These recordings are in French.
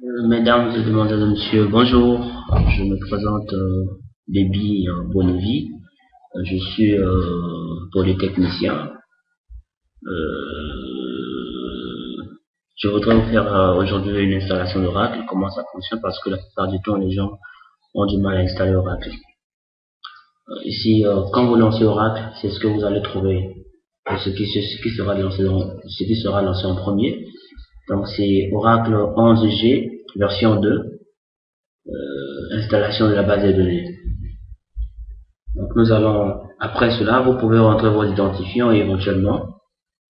Mesdames et demoiselles, messieurs, bonjour. Je me présente Baby Bonnevi. Je suis polytechnicien. Je voudrais vous faire aujourd'hui une installation d'Oracle, comment ça fonctionne, parce que la plupart du temps, les gens ont du mal à installer Oracle. Ici, quand vous lancez Oracle, c'est ce que vous allez trouver, ce qui sera lancé en premier. Donc c'est Oracle 11G version 2, installation de la base de données. Donc nous allons, après cela, vous pouvez rentrer vos identifiants et éventuellement,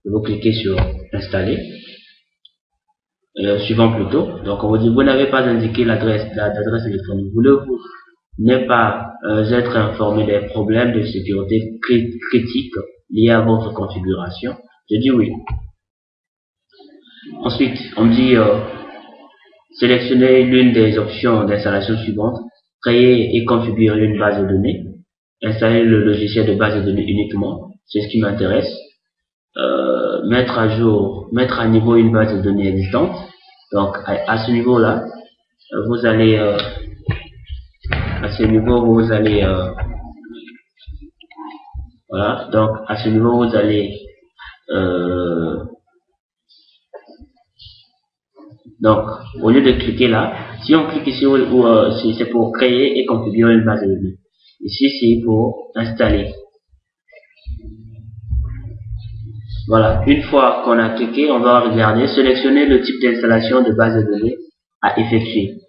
vous cliquez sur installer, suivant plutôt. Donc on vous dit, vous n'avez pas indiqué l'adresse électronique. Voulez-vous ne pas être informé des problèmes de sécurité critiques liés à votre configuration? Je dis oui. Ensuite, on me dit, sélectionnez l'une des options d'installation suivantes, créer et configurer une base de données, installer le logiciel de base de données uniquement, c'est ce qui m'intéresse, mettre à niveau une base de données existante. Donc à ce niveau-là, vous allez voilà, donc à ce niveau vous allez donc au lieu de cliquer là, si on clique ici c'est pour créer et configurer une base de données. Ici c'est pour installer. Voilà, une fois qu'on a cliqué, on va regarder, sélectionner le type d'installation de base de données à effectuer.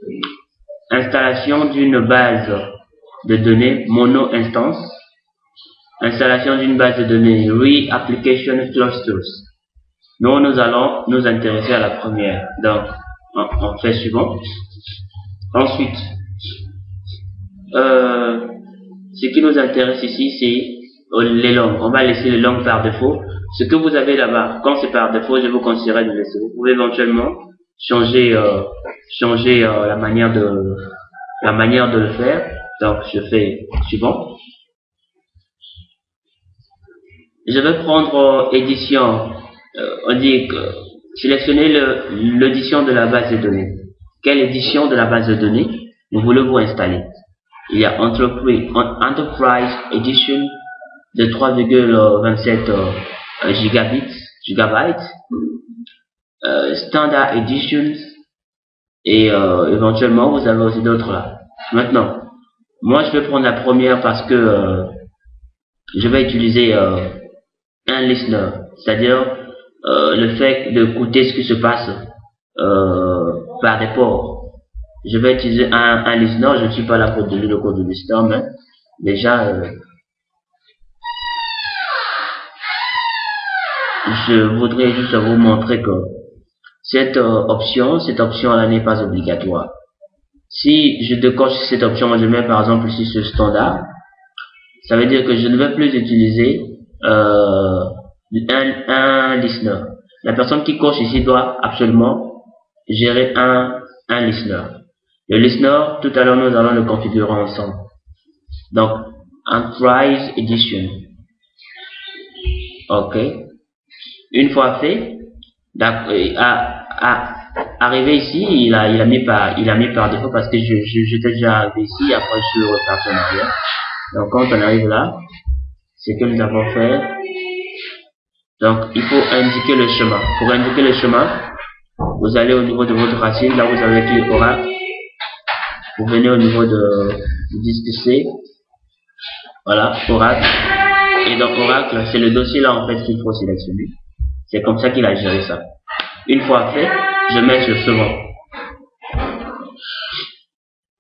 Installation d'une base de données mono-instance. Installation d'une base de données Re-Application Clusters. Nous allons nous intéresser à la première. Donc, on fait suivant. Ensuite, ce qui nous intéresse ici, c'est les langues. On va laisser les langues par défaut. Ce que vous avez là-bas, quand c'est par défaut, je vous conseillerais de laisser. Vous pouvez éventuellement changer la manière de le faire. Donc, je fais suivant. Je vais prendre édition. On dit que sélectionnez l'édition de la base de données. Quelle édition de la base de données voulez-vous installer? Il y a Enterprise Edition de 3,27 gigabytes, Standard Edition, et éventuellement vous avez aussi d'autres là. Maintenant, moi je vais prendre la première parce que je vais utiliser un listener, c'est-à-dire le fait d'écouter ce qui se passe par des ports. Je vais utiliser un listener. Je ne suis pas là pour donner le code du listener, mais déjà je voudrais juste vous montrer que cette option là n'est pas obligatoire. Si je décoche cette option, je mets par exemple ici ce standard, ça veut dire que je ne vais plus utiliser un listener. La personne qui coche ici doit absolument gérer un listener. Le listener, tout à l'heure, nous allons le configurer ensemble. Donc, Enterprise Edition. OK. Une fois fait, arrivé ici, il a mis par défaut parce que j'étais déjà arrivé ici, après je suis reparti en arrière. Donc, quand on arrive là, c'est que nous avons fait. Donc, il faut indiquer le chemin. Pour indiquer le chemin, vous allez au niveau de votre racine, là vous avez écrit Oracle. Vous venez au niveau du disque C. Voilà, Oracle. Et dans Oracle, c'est le dossier là en fait qu'il faut sélectionner. C'est comme ça qu'il a géré ça. Une fois fait, je mets sur suivant.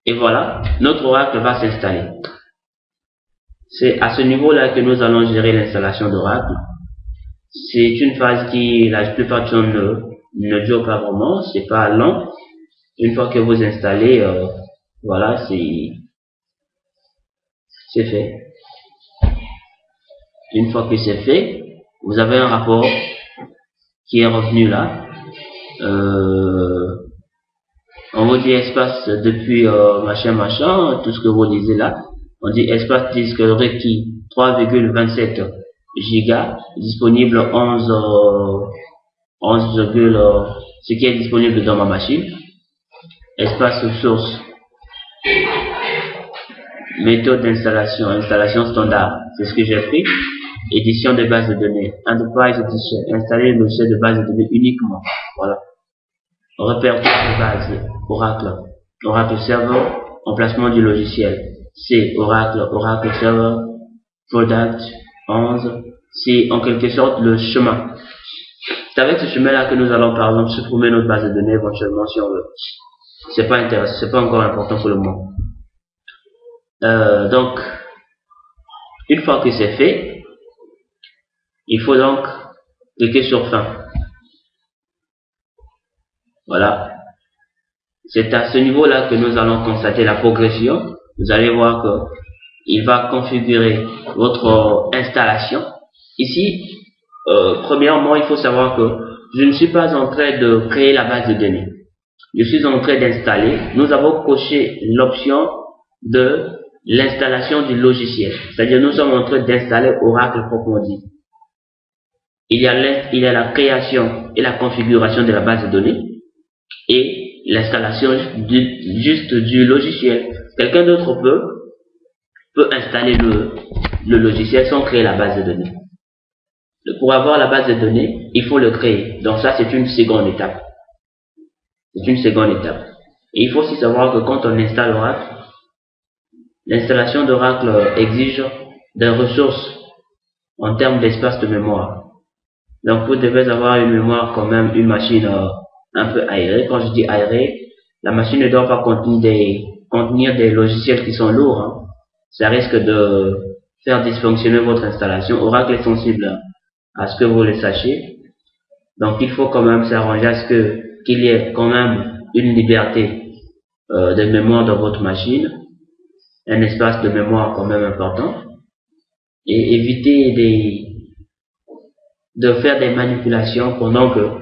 Et voilà, notre Oracle va s'installer. C'est à ce niveau-là que nous allons gérer l'installation d'Oracle. C'est une phase qui, la plupart du temps, ne dure pas vraiment, c'est pas long. Une fois que vous installez, voilà, c'est fait. Une fois que c'est fait, vous avez un rapport qui est revenu là. On vous dit espace depuis machin, tout ce que vous lisez là. On dit espace disque requis 3,27 gigas, disponible 11, ce qui est disponible dans ma machine. espace source, méthode d'installation, installation standard, c'est ce que j'ai pris. Édition de base de données, Enterprise Edition, installer le logiciel de base de données uniquement. Voilà. Répertoire de base, Oracle Server, emplacement du logiciel. C'est Oracle Server, Product 11. C'est en quelque sorte le chemin. C'est avec ce chemin-là que nous allons par exemple supprimer notre base de données éventuellement si on veut. C'est pas intéressant, c'est pas encore important pour le moment. Donc, une fois que c'est fait, il faut donc cliquer sur fin. Voilà. C'est à ce niveau-là que nous allons constater la progression. Vous allez voir que il va configurer votre installation. Ici, premièrement, il faut savoir que je ne suis pas en train de créer la base de données. Je suis en train d'installer. Nous avons coché l'option de l'installation du logiciel. C'est-à-dire, nous sommes en train d'installer Oracle proprement dit. Il y a la création et la configuration de la base de données et l'installation juste du logiciel. Quelqu'un d'autre peut installer le logiciel sans créer la base de données. Pour avoir la base de données, il faut le créer. Donc ça, c'est une seconde étape. C'est une seconde étape. Et il faut aussi savoir que quand on installe Oracle, l'installation d'Oracle exige des ressources en termes d'espace de mémoire. Donc vous devez avoir une mémoire quand même, une machine un peu aérée. Quand je dis aérée, la machine ne doit pas contenir des logiciels qui sont lourds. Hein. Ça risque de faire dysfonctionner votre installation. Oracle est sensible à ce que vous le sachiez. Donc il faut quand même s'arranger à ce qu'il y ait quand même une liberté de mémoire dans votre machine, un espace de mémoire quand même important, et éviter de faire des manipulations pendant que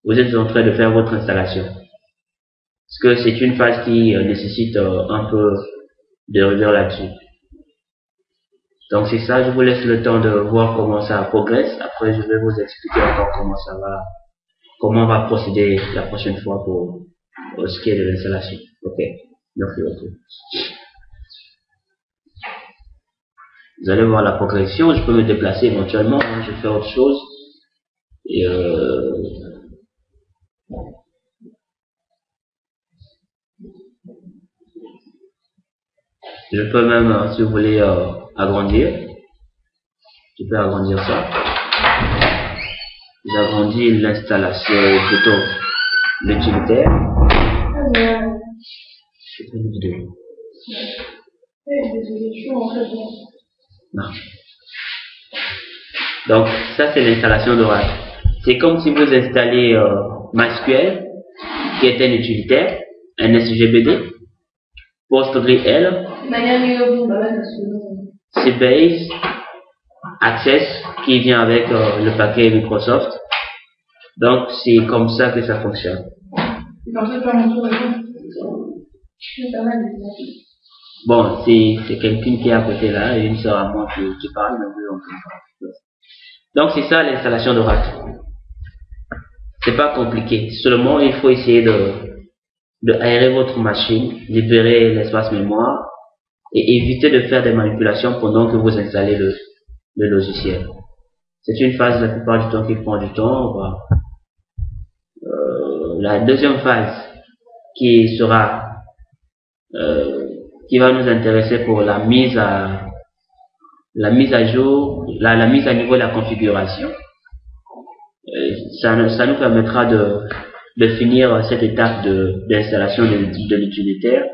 vous êtes en train de faire votre installation. Parce que c'est une phase qui nécessite un peu de rigueur là-dessus. Donc c'est ça, je vous laisse le temps de voir comment ça progresse. Après je vais vous expliquer encore comment on va procéder la prochaine fois pour ce qui est de l'installation. Ok, merci beaucoup. Vous allez voir la progression, je peux me déplacer éventuellement, hein, je fais autre chose. Et je peux même, si vous voulez, agrandir. Je peux agrandir ça. J'agrandis l'installation, plutôt l'utilitaire. Je fais une vidéo. Non. Donc, ça c'est l'installation d'Oracle. C'est comme si vous installez MySQL, qui est un utilitaire, un SGBD, PostgreSQL, Sybase, Access, qui vient avec le paquet Microsoft. Donc, c'est comme ça que ça fonctionne. Bon, c'est quelqu'un qui est à côté là, et une sœur à moi qui parle, mais on peut pas. Donc, c'est ça l'installation d'Oracle. C'est pas compliqué. Seulement, il faut essayer de aérer votre machine, libérer l'espace mémoire et éviter de faire des manipulations pendant que vous installez le logiciel. C'est une phase la plupart du temps qui prend du temps. La deuxième phase qui va nous intéresser pour la mise à jour, la mise à niveau de la configuration. Ça nous permettra de finir cette étape d'installation de l'utilitaire.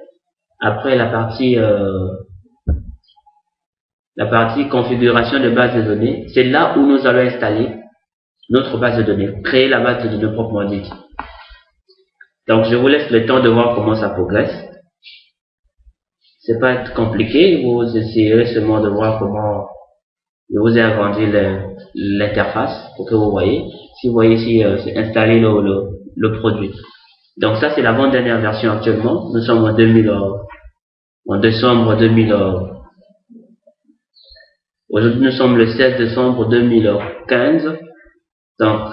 Après la partie configuration de base de données, c'est là où nous allons installer notre base de données, créer la base de données proprement dite. Donc je vous laisse le temps de voir comment ça progresse. C'est pas compliqué, vous essayerez seulement de voir comment je vous ai agrandi l'interface pour que vous voyez. Si vous voyez ici, c'est installer le produit. Donc ça c'est l'avant-dernière version actuellement. Nous sommes en décembre 2000. Aujourd'hui nous sommes le 16 décembre 2015. Donc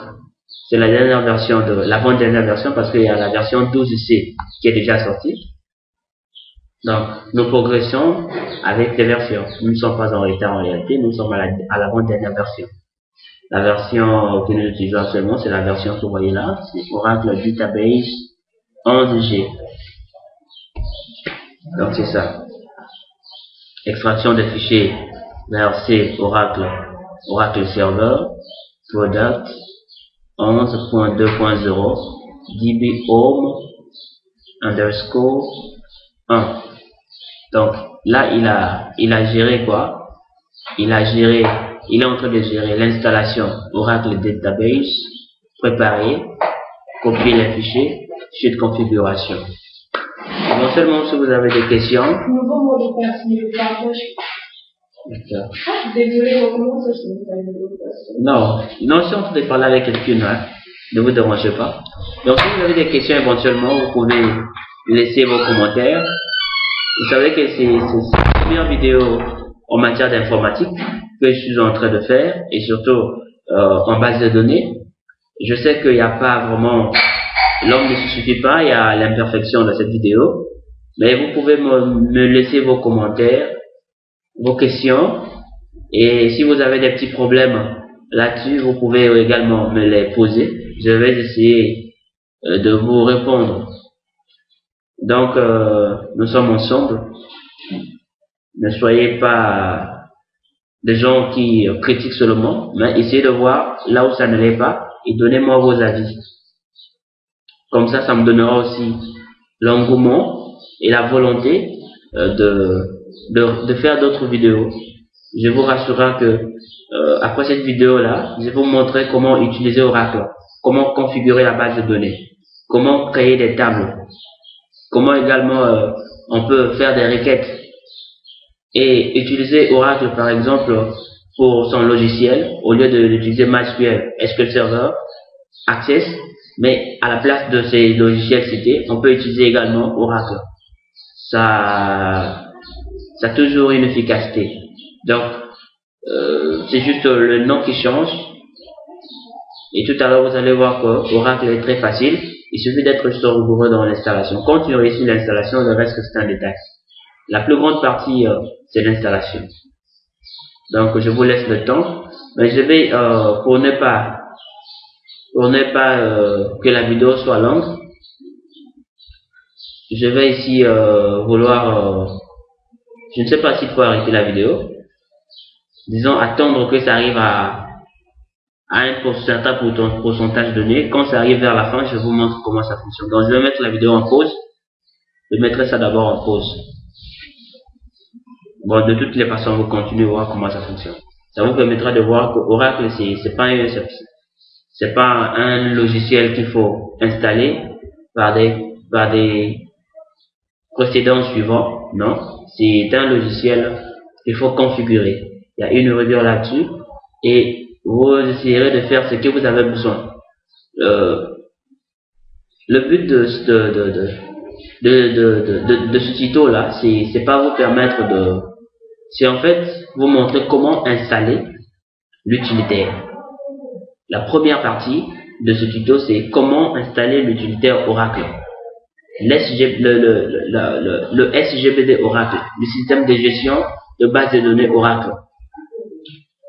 C'est la dernière version de l'avant-dernière version parce qu'il y a la version 12C qui est déjà sortie. Donc, nous progressons avec des versions. Nous ne sommes pas en retard en réalité, nous sommes à l'avant-dernière version. La version que nous utilisons actuellement, c'est la version que vous voyez là, c'est Oracle Database 11G. Donc c'est ça. Extraction des fichiers vers C Oracle Server Product 11.2.0 DB Home underscore 1. Donc là il a géré quoi? Il est en train de gérer l'installation Oracle Database, préparer, copier les fichiers, de configuration. Non seulement si vous avez des questions. Nouveau mot de passe, mais le partage. D'accord. Désolé, comment ça se fait? Non, je suis en train de parler avec quelqu'un, hein. Ne vous dérangez pas. Donc si vous avez des questions éventuellement, vous pouvez laisser vos commentaires. Vous savez que c'est la première vidéo en matière d'informatique que je suis en train de faire, et surtout en base de données. Je sais qu'il n'y a pas vraiment, l'homme ne se suffit pas, il y a l'imperfection de cette vidéo, mais vous pouvez me laisser vos commentaires, vos questions, et si vous avez des petits problèmes là-dessus, vous pouvez également me les poser. Je vais essayer de vous répondre. Donc, nous sommes ensemble. Ne soyez pas des gens qui critiquent seulement, mais essayez de voir là où ça ne l'est pas et donnez-moi vos avis. Comme ça me donnera aussi l'engouement et la volonté de faire d'autres vidéos. Je vous rassurerai que après cette vidéo-là, je vais vous montrer comment utiliser Oracle, comment configurer la base de données, comment créer des tables, comment également on peut faire des requêtes et utiliser Oracle par exemple pour son logiciel au lieu d'utiliser MySQL, SQL Server, Access, mais à la place de ces logiciels cités, on peut utiliser également Oracle. Ça a toujours une efficacité. Donc, c'est juste le nom qui change. Et tout à l'heure, vous allez voir que Oracle est très facile. Il suffit d'être rigoureux dans l'installation. Quand tu réussis l'installation, le reste c'est un détail. La plus grande partie, c'est l'installation. Donc, je vous laisse le temps. Mais je vais, pour ne pas que la vidéo soit longue, je vais ici vouloir, je ne sais pas s'il faut arrêter la vidéo. Disons, attendre que ça arrive à un certain pourcentage donné. Quand ça arrive vers la fin, je vous montre comment ça fonctionne. Donc, je vais mettre la vidéo en pause. Je mettrai ça d'abord en pause. Bon, de toutes les façons, vous continuez à voir comment ça fonctionne. Ça vous permettra de voir que Oracle, c'est pas un logiciel qu'il faut installer par des précédents suivants. Non, c'est un logiciel qu'il faut configurer. Il y a une rigueur là-dessus et vous essayerez de faire ce que vous avez besoin. Le but de ce tuto là, c'est pas vous permettre c'est en fait vous montrer comment installer l'utilitaire. La première partie de ce tuto, c'est comment installer l'utilitaire Oracle. Le SGBD Oracle, le système de gestion de base de données Oracle.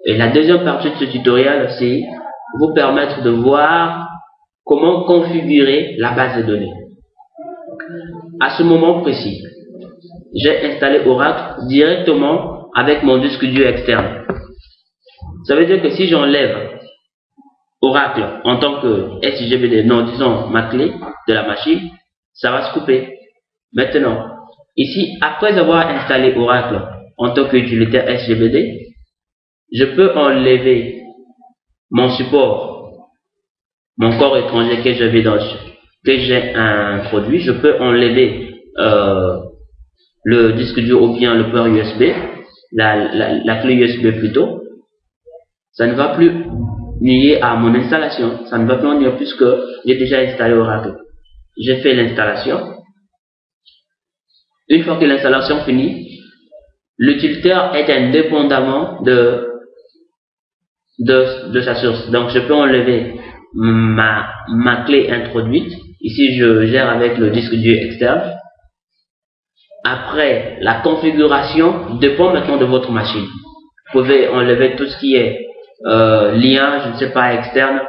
Et la deuxième partie de ce tutoriel, c'est vous permettre de voir comment configurer la base de données. À ce moment précis, j'ai installé Oracle directement avec mon disque dur externe. Ça veut dire que si j'enlève Oracle en tant que SGBD, non, disons ma clé de la machine, ça va se couper. Maintenant, ici, après avoir installé Oracle en tant qu'utilitaire SGBD, je peux enlever mon support, mon corps étranger que j'ai introduit. Je peux enlever le disque dur ou bien le port USB, la clé USB plutôt. Ça ne va plus nuire à mon installation. Ça ne va plus en nuire puisque j'ai déjà installé Oracle. J'ai fait l'installation. Une fois que l'installation finit, l'utilitaire est indépendamment de sa source. Donc je peux enlever ma clé introduite. Ici, je gère avec le disque dur externe. Après, la configuration dépend maintenant de votre machine. Vous pouvez enlever tout ce qui est lien, je ne sais pas, externe,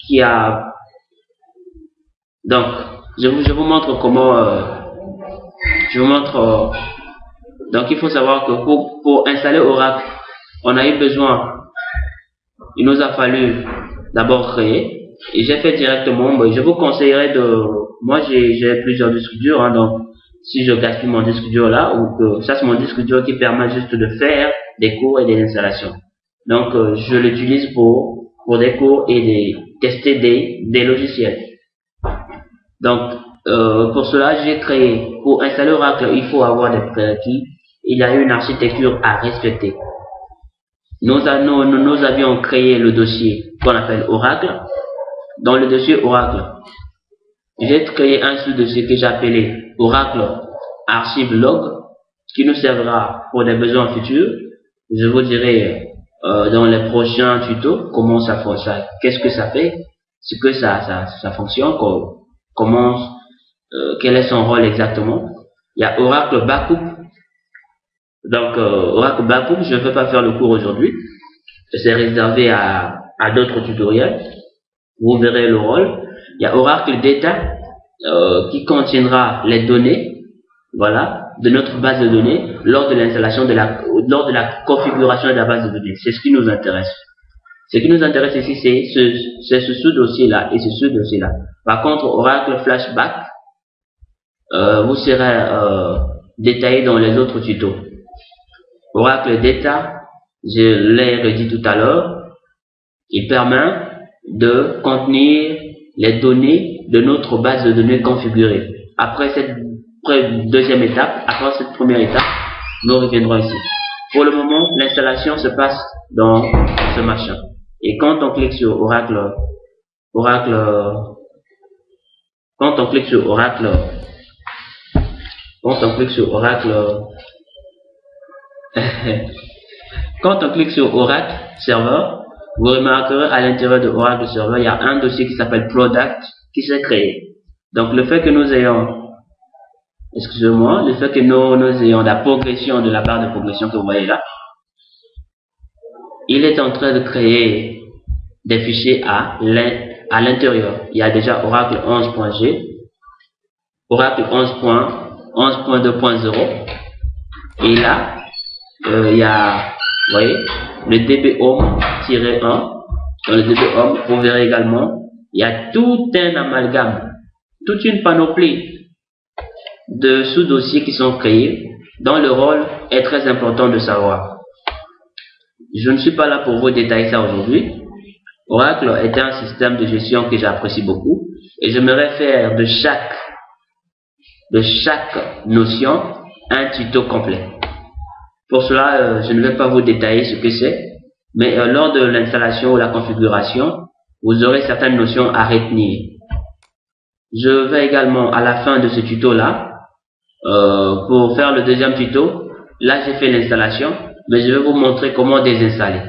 qui a... Donc, je vous montre comment... je vous montre... donc, il faut savoir que pour installer Oracle, on a eu besoin... Il nous a fallu d'abord créer. Et j'ai fait directement... je vous conseillerais de... Moi, j'ai plusieurs disques durs, hein, donc... Si je gaspille mon disque dur là, ou que ça c'est mon disque dur qui permet juste de faire des cours et des installations. Donc je l'utilise pour des cours et tester des logiciels. Donc pour cela j'ai créé, pour installer Oracle il faut avoir des prérequis. Il y a une architecture à respecter. Nous avions créé le dossier qu'on appelle Oracle. Dans le dossier Oracle, j'ai créé un sous-dossier que j'ai appelé Oracle Archive Log, qui nous servira pour des besoins futurs. Je vous dirai dans les prochains tutos comment ça fonctionne, qu'est-ce que ça fait, ce que ça fonctionne, comment, quel est son rôle exactement. Il y a Oracle Backup. Donc Oracle Backup, je ne vais pas faire le cours aujourd'hui. C'est réservé à d'autres tutoriels. Vous verrez le rôle. Il y a Oracle Data qui contiendra les données, voilà, de notre base de données lors de l'installation lors de la configuration de la base de données. C'est ce qui nous intéresse. Ce qui nous intéresse ici, c'est ce sous-dossier-là et ce sous-dossier-là. Par contre, Oracle Flashback, vous serez détaillé dans les autres tutos. Oracle Data, je l'ai redit tout à l'heure, il permet de contenir les données de notre base de données configurée. Après cette deuxième étape, après cette première étape, nous reviendrons ici. Pour le moment, l'installation se passe dans ce machin. Et quand on clique sur Oracle, quand on clique sur Oracle Server, vous remarquerez à l'intérieur de Oracle Server, il y a un dossier qui s'appelle Product qui s'est créé. Donc le fait que nous ayons, excusez-moi, le fait que nous ayons la progression de la barre de progression que vous voyez là, il est en train de créer des fichiers à l'intérieur. Il y a déjà Oracle 11.g, Oracle 11.2.0 et là, il y a, vous voyez, le dbhome-1. Dans le dbhome, vous verrez également, il y a tout un amalgame, toute une panoplie de sous-dossiers qui sont créés, dont le rôle est très important de savoir. Je ne suis pas là pour vous détailler ça aujourd'hui. Oracle est un système de gestion que j'apprécie beaucoup et j'aimerais faire de chaque notion un tuto complet. Pour cela, je ne vais pas vous détailler ce que c'est, mais lors de l'installation ou la configuration, vous aurez certaines notions à retenir. Je vais également, à la fin de ce tuto-là, pour faire le deuxième tuto, là j'ai fait l'installation, mais je vais vous montrer comment désinstaller.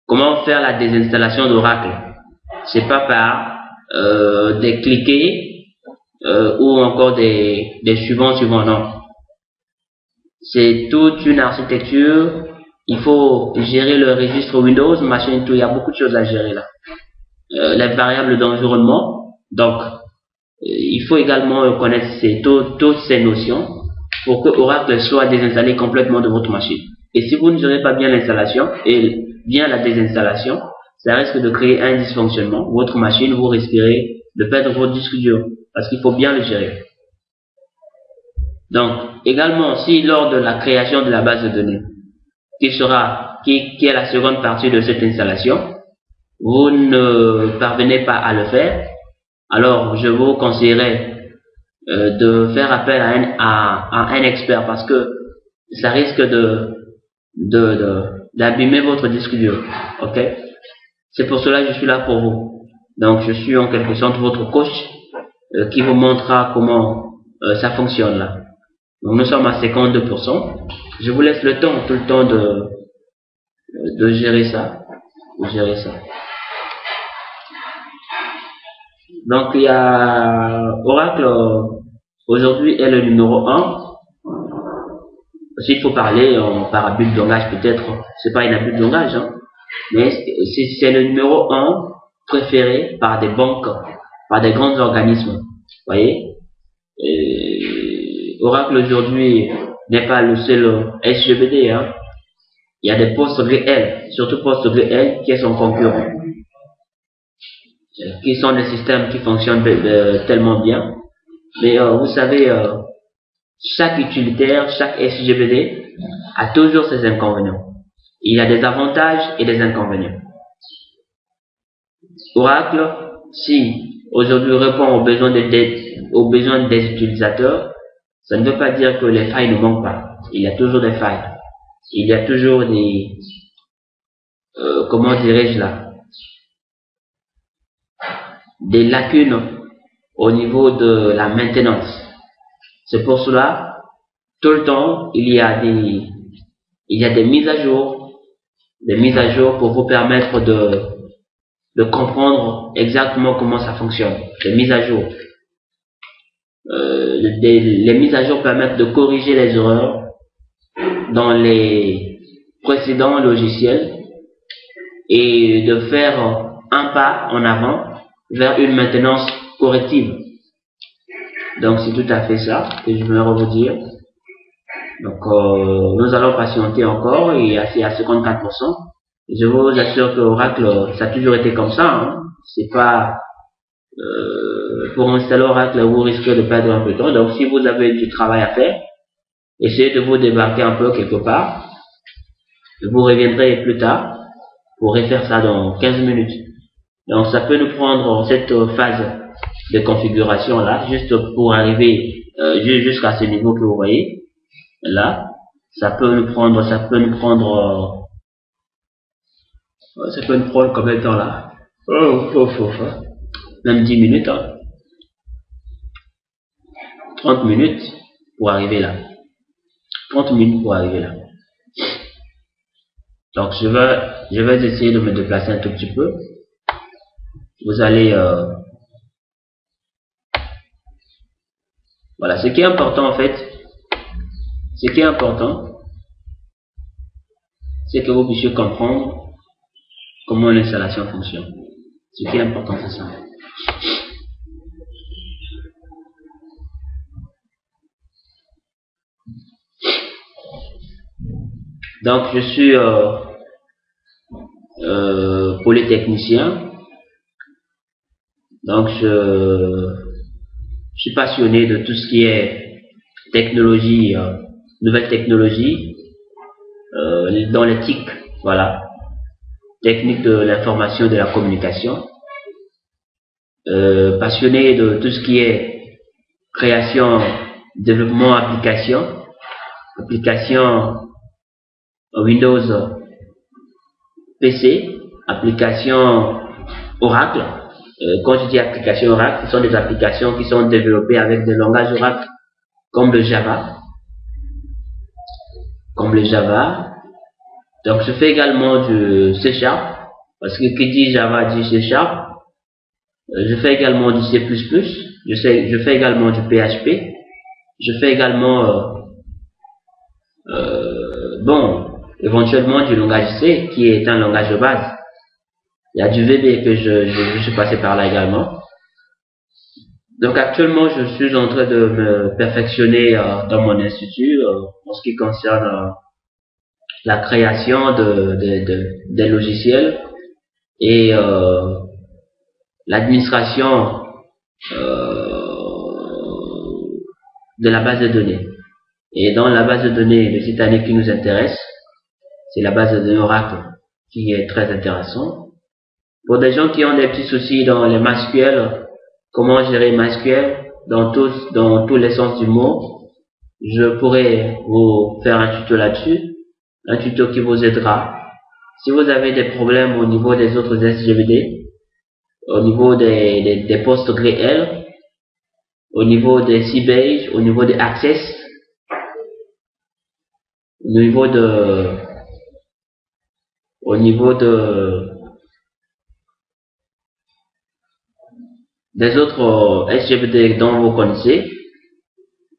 Comment faire la désinstallation d'Oracle. C'est pas par des cliquer ou encore des suivants, non. C'est toute une architecture. Il faut gérer le registre Windows, machin, tout. Il y a beaucoup de choses à gérer là. Les variables d'environnement. Donc, il faut également connaître toutes ces notions pour que Oracle soit désinstallé complètement de votre machine. Et si vous ne gérez pas bien l'installation et bien la désinstallation, ça risque de créer un dysfonctionnement. Votre machine, vous risquerez de perdre votre disque dur parce qu'il faut bien le gérer. Donc, également, si lors de la création de la base de données, qui est la seconde partie de cette installation, vous ne parvenez pas à le faire, alors je vous conseillerais de faire appel à un expert parce que ça risque d'abîmer votre disque dur. Ok? C'est pour cela que je suis là pour vous. Donc, je suis en quelque sorte votre coach qui vous montrera comment ça fonctionne là. Donc nous sommes à 52%. Je vous laisse tout le temps de gérer ça. Donc il y a Oracle aujourd'hui est le numéro 1. S'il faut parler par abus de langage peut-être, c'est pas un abus de langage, hein, mais c'est le numéro 1 préféré par des banques, par des grands organismes. Vous voyez, Oracle aujourd'hui n'est pas le seul SGBD, hein. Il y a des PostgreSQL, surtout PostgreSQL qui est son concurrent, qui sont des systèmes qui fonctionnent tellement bien. Mais vous savez, chaque utilitaire, chaque SGBD a toujours ses inconvénients. Il y a des avantages et des inconvénients. Oracle, si aujourd'hui répond aux besoins des utilisateurs, ça ne veut pas dire que les failles ne manquent pas. Il y a toujours des failles. Il y a toujours des, comment dirais-je là, des lacunes au niveau de la maintenance. C'est pour cela, tout le temps, il y a des mises à jour pour vous permettre de comprendre exactement comment ça fonctionne. Des mises à jour. Les mises à jour permettent de corriger les erreurs dans les précédents logiciels et de faire un pas en avant vers une maintenance corrective. Donc c'est tout à fait ça que je veux vous dire. Donc nous allons patienter encore et c'est à 54%. Je vous assure que Oracle, ça a toujours été comme ça, hein. C'est pas pour installer Oracle, vous risquez de perdre un peu de temps. Donc si vous avez du travail à faire, essayez de vous débarquer un peu quelque part. Vous reviendrez plus tard pour refaire ça dans 15 minutes. Donc ça peut nous prendre cette phase de configuration là, juste pour arriver jusqu'à ce niveau que vous voyez là. Ça peut nous prendre combien de temps là? Même 10 minutes, hein. 30 minutes pour arriver là. 30 minutes pour arriver là. Donc je vais essayer de me déplacer un tout petit peu. Vous allez voilà, ce qui est important en fait, c'est que vous puissiez comprendre comment l'installation fonctionne. Ce qui est important, c'est ça. Donc je suis polytechnicien. Donc je suis passionné de tout ce qui est technologie, nouvelles technologies, dans les TIC, voilà, technique de l'information et de la communication. Passionné de tout ce qui est création, développement, application Windows PC, application Oracle. Quand je dis application Oracle, ce sont des applications qui sont développées avec des langages Oracle comme le Java. Donc je fais également du C#, parce que qui dit Java dit C#. Je fais également du C++, je fais également du PHP, je fais également éventuellement du langage C qui est un langage de base. Il y a du VB que je suis passé par là également. Donc actuellement je suis en train de me perfectionner dans mon institut en ce qui concerne la création des logiciels et l'administration de la base de données. Et dans la base de données de cette année qui nous intéresse, c'est la base de données Oracle qui est très intéressant. Pour des gens qui ont des petits soucis dans les MySQL, comment gérer MySQL dans tous les sens du mot, je pourrais vous faire un tuto là-dessus, un tuto qui vous aidera. Si vous avez des problèmes au niveau des autres SGBD, au niveau des PostgreSQL, au niveau des Sybase, au niveau des Access, au niveau de des autres SGBD dont vous connaissez,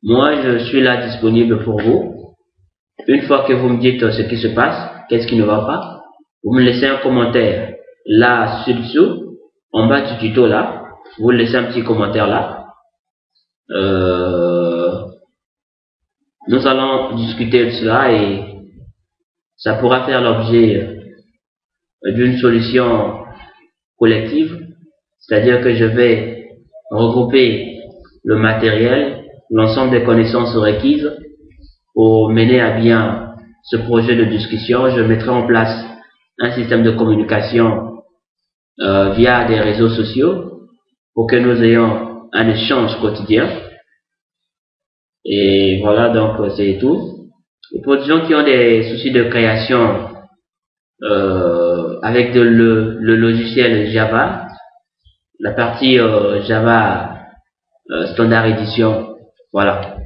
moi je suis là disponible pour vous. Une fois que vous me dites ce qui se passe, qu'est-ce qui ne va pas, vous me laissez un commentaire là dessous, en bas du tuto là, vous laissez un petit commentaire là. Nous allons discuter de cela et ça pourra faire l'objet d'une solution collective, c'est-à-dire que je vais regrouper le matériel, l'ensemble des connaissances requises pour mener à bien ce projet de discussion. Je mettrai en place un système de communication via des réseaux sociaux pour que nous ayons un échange quotidien. Et voilà, donc c'est tout. Et pour les gens qui ont des soucis de création avec le logiciel Java, la partie Java Standard Edition, voilà.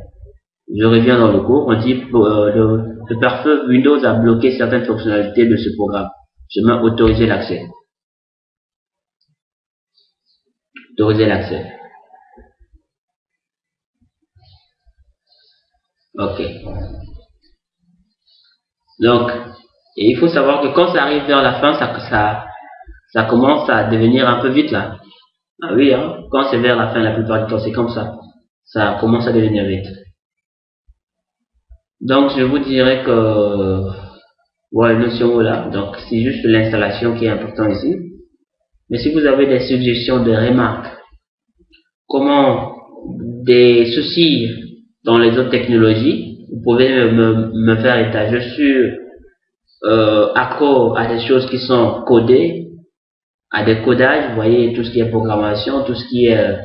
Je reviens dans le cours, on dit le pare-feu Windows a bloqué certaines fonctionnalités de ce programme. Je mets autoriser l'accès. Autoriser l'accès. Ok. Donc, et il faut savoir que quand ça arrive vers la fin, ça commence à devenir un peu vite là. Ah oui, hein, quand c'est vers la fin, la plupart du temps, c'est comme ça. Ça commence à devenir vite. Donc, je vous dirais que, voilà, notion là. Donc, c'est juste l'installation qui est important ici. Mais si vous avez des suggestions, des remarques, comment des soucis dans les autres technologies, vous pouvez me faire état. Je suis accro à des choses qui sont codées, à des codages, vous voyez, tout ce qui est programmation, tout ce qui est...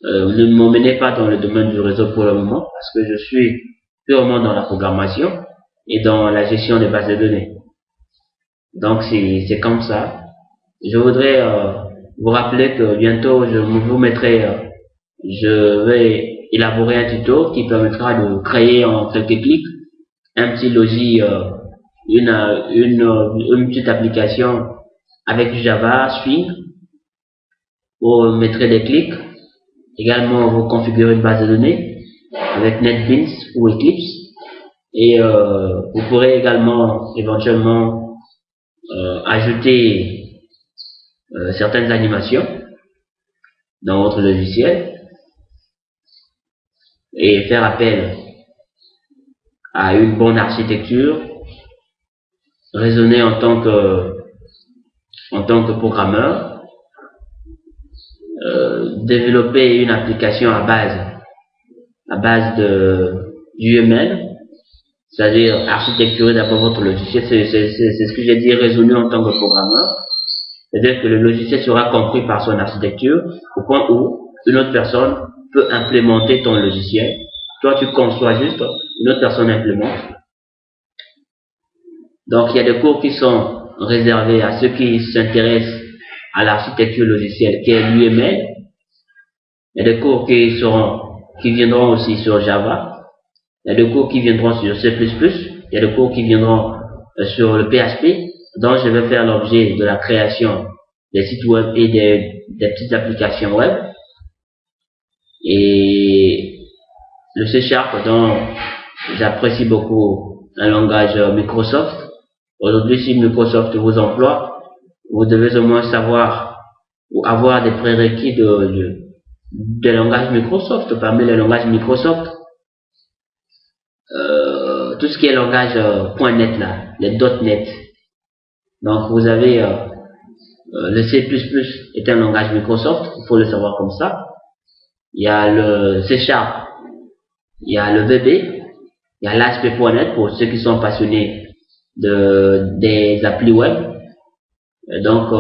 ne m'emmenez pas dans le domaine du réseau pour le moment, parce que je suis purement dans la programmation et dans la gestion des bases de données. Donc c'est comme ça. Je voudrais vous rappeler que bientôt je vous mettrai, je vais élaborer un tuto qui permettra de créer en quelques clics un petit logis, une petite application avec du Java, Swing. Vous mettrez des clics. Également, vous configurez une base de données avec NetBeans ou Eclipse. Et vous pourrez également éventuellement ajouter certaines animations dans votre logiciel et faire appel à une bonne architecture, raisonner en tant que programmeur, développer une application à base d'UML, c'est-à-dire architecturer d'abord votre logiciel. C'est ce que j'ai dit, raisonner en tant que programmeur. C'est-à-dire que le logiciel sera compris par son architecture au point où une autre personne peut implémenter ton logiciel. Toi, tu conçois juste, une autre personne implémente. Donc, il y a des cours qui sont réservés à ceux qui s'intéressent à l'architecture logicielle, qui est l'UML. Il y a des cours qui viendront aussi sur Java. Il y a des cours qui viendront sur C++. Il y a des cours qui viendront sur le PHP. Donc, je vais faire l'objet de la création des sites web et des petites applications web. Et le C#, dont j'apprécie beaucoup un langage Microsoft. Aujourd'hui, si Microsoft vous emploie, vous devez au moins savoir ou avoir des prérequis des langages Microsoft. Parmi les langages Microsoft, tout ce qui est langage .NET là, les .NET. Donc vous avez le C++ est un langage Microsoft, il faut le savoir comme ça. Il y a le C#, il y a le VB, il y a l'ASP.NET pour ceux qui sont passionnés des applis web. Et donc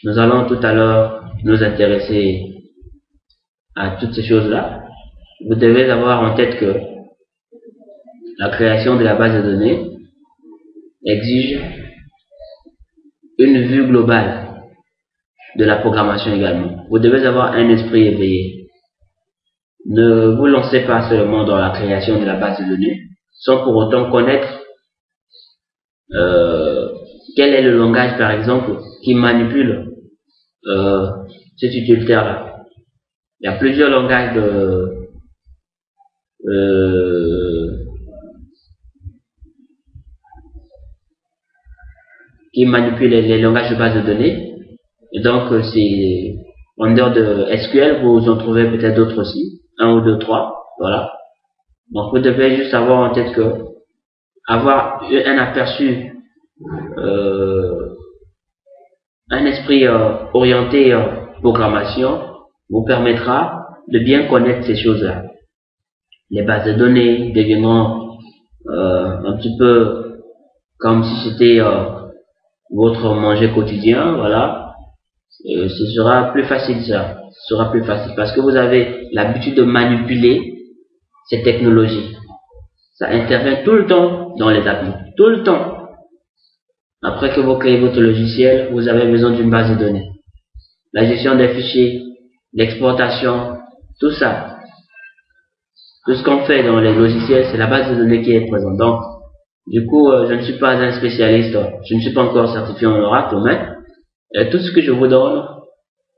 nous allons tout à l'heure nous intéresser à toutes ces choses-là. Vous devez avoir en tête que la création de la base de données exige une vue globale de la programmation également. Vous devez avoir un esprit éveillé. Ne vous lancez pas seulement dans la création de la base de données sans pour autant connaître quel est le langage, par exemple, qui manipule cet utilitaire-là. Il y a plusieurs langages qui manipulent les langages de base de données. Et donc, c'est en dehors de SQL, vous en trouvez peut-être d'autres aussi, 1 ou 2, 3, voilà. Donc, vous devez juste avoir en tête que avoir un aperçu, un esprit orienté programmation vous permettra de bien connaître ces choses-là. Les bases de données deviendront un petit peu comme si c'était votre manger quotidien, voilà. Ce sera plus facile ça. Ce sera plus facile parce que vous avez l'habitude de manipuler ces technologies. Ça intervient tout le temps dans les applis, tout le temps. Après que vous créez votre logiciel, vous avez besoin d'une base de données. La gestion des fichiers, l'exportation, tout ça. Tout ce qu'on fait dans les logiciels, c'est la base de données qui est présente. Donc, du coup, je ne suis pas un spécialiste, je ne suis pas encore certifié en Oracle, mais tout ce que je vous donne,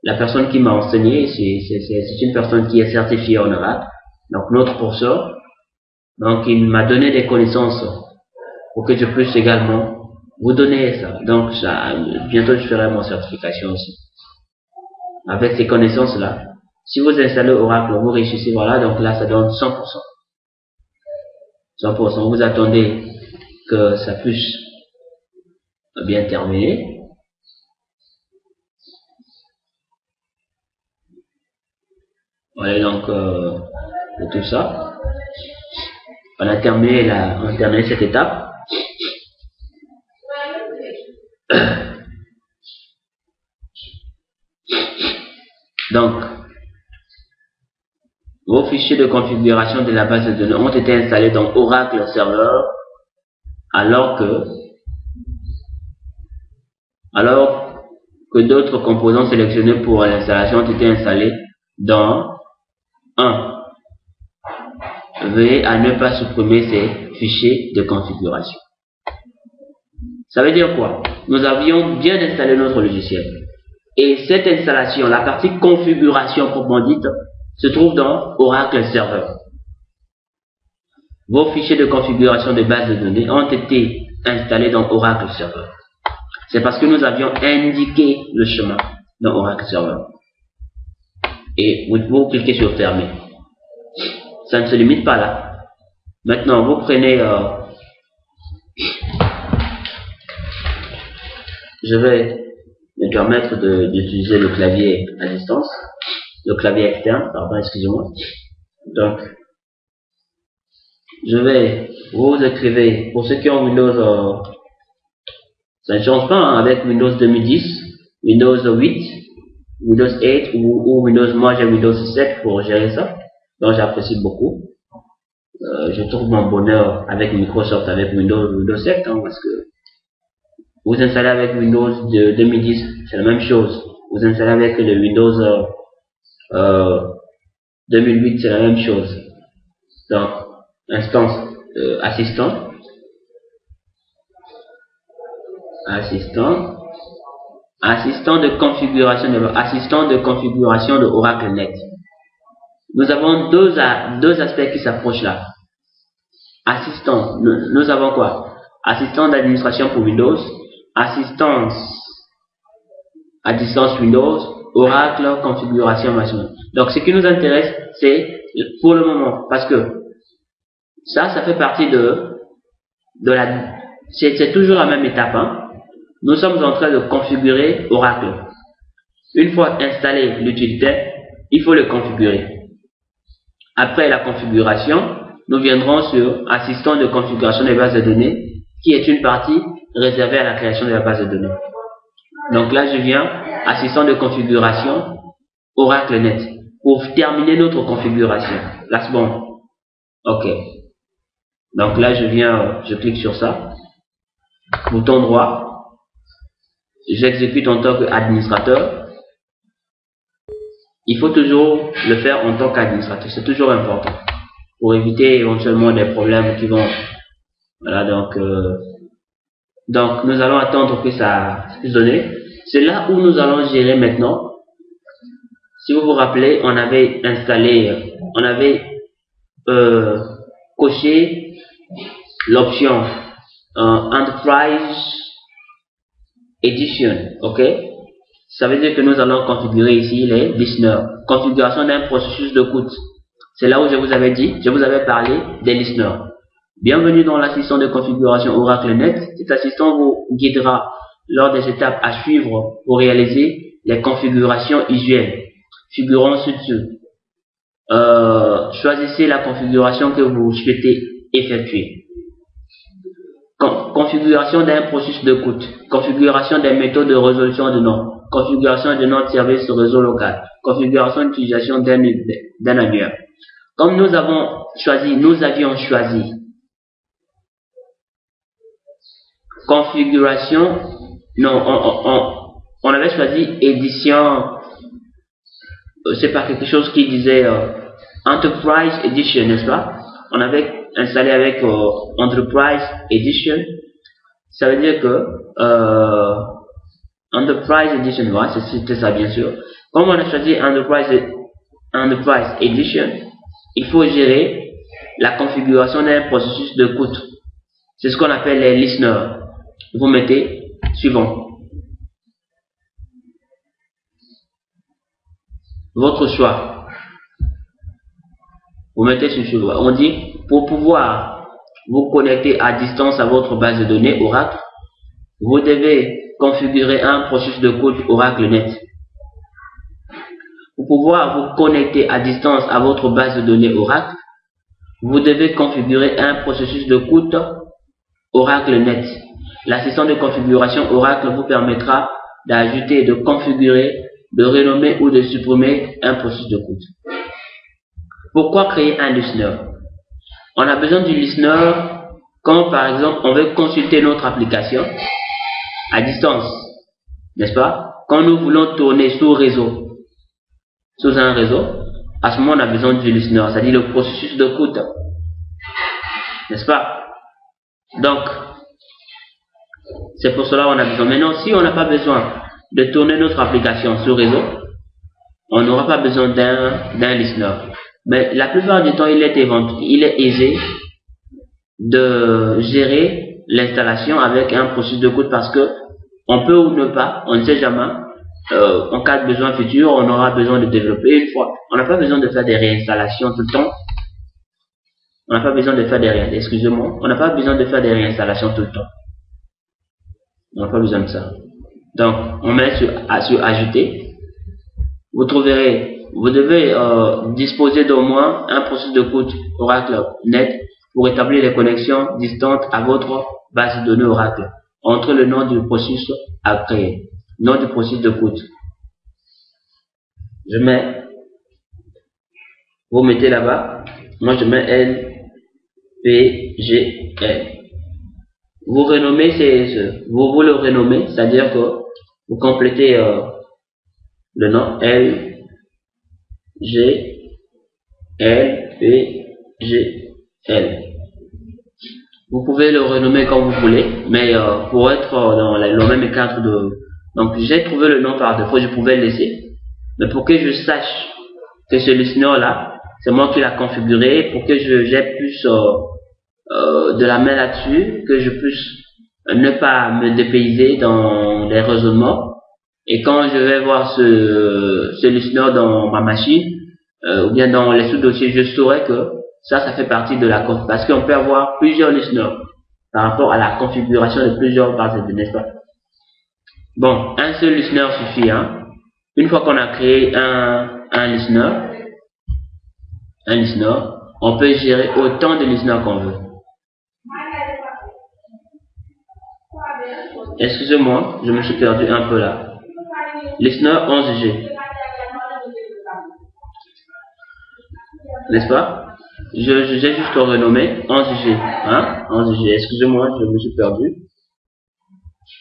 la personne qui m'a enseigné, c'est une personne qui est certifiée en Oracle, donc notre professeur. Donc, il m'a donné des connaissances pour que je puisse également vous donner ça. Donc, bientôt, je ferai mon certification aussi. Avec ces connaissances-là, si vous installez Oracle, vous réussissez, voilà, donc là, ça donne 100%. 100%. Vous attendez que ça puisse bien terminer. Voilà, donc, tout ça. On a terminé cette étape. Donc, vos fichiers de configuration de la base de données ont été installés dans Oracle Server alors que d'autres composants sélectionnés pour l'installation ont été installés dans 1. Veuillez à ne pas supprimer ces fichiers de configuration. Ça veut dire quoi? Nous avions bien installé notre logiciel. Et cette installation, la partie configuration proprement dite, se trouve dans Oracle Server. Vos fichiers de configuration de base de données ont été installés dans Oracle Server. C'est parce que nous avions indiqué le chemin dans Oracle Server. Et vous cliquez sur Fermer. Ça ne se limite pas là. Maintenant, vous prenez... je vais me permettre d'utiliser le clavier à distance. Le clavier externe, pardon, excusez-moi. Donc, vous écrivez, pour ceux qui ont Windows, ça ne change pas, hein, avec Windows 2010, Windows 8, Windows 8 ou Windows, moi j'ai Windows 7 pour gérer ça, donc j'apprécie beaucoup. Je trouve mon bonheur avec Microsoft, avec Windows 7, hein, parce que vous installez avec Windows de 2010, c'est la même chose. Vous installez avec le Windows 2008, c'est la même chose. Donc, instance assistant de configuration de OracleNet. Nous avons deux aspects qui s'approchent là. Assistant, nous avons quoi? Assistant d'administration pour Windows, assistance à distance Windows, Oracle, configuration machin. Donc ce qui nous intéresse, c'est pour le moment, parce que ça fait partie c'est toujours la même étape, hein. Nous sommes en train de configurer Oracle. Une fois installé l'utilitaire, il faut le configurer. Après la configuration, nous viendrons sur assistant de configuration des bases de données, qui est une partie réservée à la création de la base de données. Donc là, je viens assistant de configuration OracleNet pour terminer notre configuration. Là, c'est bon. Ok. Donc là, je clique sur ça. Bouton droit. J'exécute en tant qu'administrateur. Il faut toujours le faire en tant qu'administrateur. C'est toujours important pour éviter éventuellement des problèmes qui vont. Voilà, donc Donc, nous allons attendre que ça puisse donner. C'est là où nous allons gérer maintenant. Si vous vous rappelez, on avait coché l'option Enterprise Edition, ok? Ça veut dire que nous allons configurer ici les listeners. Configuration d'un processus d'écoute. C'est là où je vous avais dit, je vous avais parlé des listeners. Bienvenue dans l'assistant de configuration OracleNet. Cet assistant vous guidera lors des étapes à suivre pour réaliser les configurations usuelles figurant ci-dessus. Choisissez la configuration que vous souhaitez effectuer. Configuration d'un processus d'écoute, configuration des méthodes de résolution de nom, configuration de notre service réseau local, configuration d'utilisation d'un annuaire. Comme nous avions choisi configuration, non, on avait choisi édition, c'est pas quelque chose qui disait Enterprise Edition, n'est-ce pas? On avait installé avec Enterprise Edition. Ça veut dire que Enterprise Edition, voilà, c'était ça bien sûr. Comme on a choisi Enterprise Edition, il faut gérer la configuration d'un processus d'écoute. C'est ce qu'on appelle les listeners. Vous mettez suivant. Votre choix. Vous mettez sur choix. On dit, pour pouvoir vous connecter à distance à votre base de données Oracle, vous devez configurer un processus d'écoute OracleNet. Pour pouvoir vous connecter à distance à votre base de données Oracle, vous devez configurer un processus d'écoute OracleNet. L'assistant de configuration Oracle vous permettra d'ajouter, de configurer, de renommer ou de supprimer un processus d'écoute. Pourquoi créer un listener? On a besoin du listener quand, par exemple, on veut consulter notre application à distance, n'est-ce pas? Quand nous voulons tourner sous un réseau, à ce moment, on a besoin du listener, c'est-à-dire le processus d'écoute, n'est-ce pas? Donc, c'est pour cela qu'on a besoin. Maintenant, si on n'a pas besoin de tourner notre application sur réseau, on n'aura pas besoin d'un listener. Mais la plupart du temps, il est aisé de gérer l'installation avec un processus d'écoute parce que on peut ou ne pas, on ne sait jamais. En cas de besoin futur, on aura besoin de développer une fois. On n'a pas besoin de faire des réinstallations tout le temps. On n'a pas besoin de faire on n'a pas besoin de faire des réinstallations tout le temps. On n'a pas besoin de ça. Donc, on met sur ajouter. Vous devez disposer d'au moins un processus d'écoute OracleNet pour établir les connexions distantes à votre base de données Oracle entre le nom du processus à créer, nom du processus d'écoute. Vous mettez là-bas, moi je mets LPGL. Vous renommez, vous le renommez, c'est-à-dire que vous complétez le nom LPGL. Vous pouvez le renommer comme vous voulez, mais pour être dans le même cadre donc j'ai trouvé le nom par défaut, je pouvais le laisser. Mais pour que je sache que ce listener là, c'est moi qui l'ai configuré, pour que j'ai plus de la main là-dessus, que je puisse ne pas me dépayser dans les raisonnements. Et quand je vais voir ce listener dans ma machine, ou bien dans les sous-dossiers, je saurai que ça fait partie de la configuration. Parce qu'on peut avoir plusieurs listeners par rapport à la configuration de plusieurs bases de données, n'est-ce pas? Bon, un seul listener suffit, hein. Une fois qu'on a créé un listener, on peut gérer autant de listeners qu'on veut. Excusez-moi, je me suis perdu un peu là. Listener 11G. N'est-ce pas? J'ai juste renommé 11G. Hein? 11G. Excusez-moi, je me suis perdu.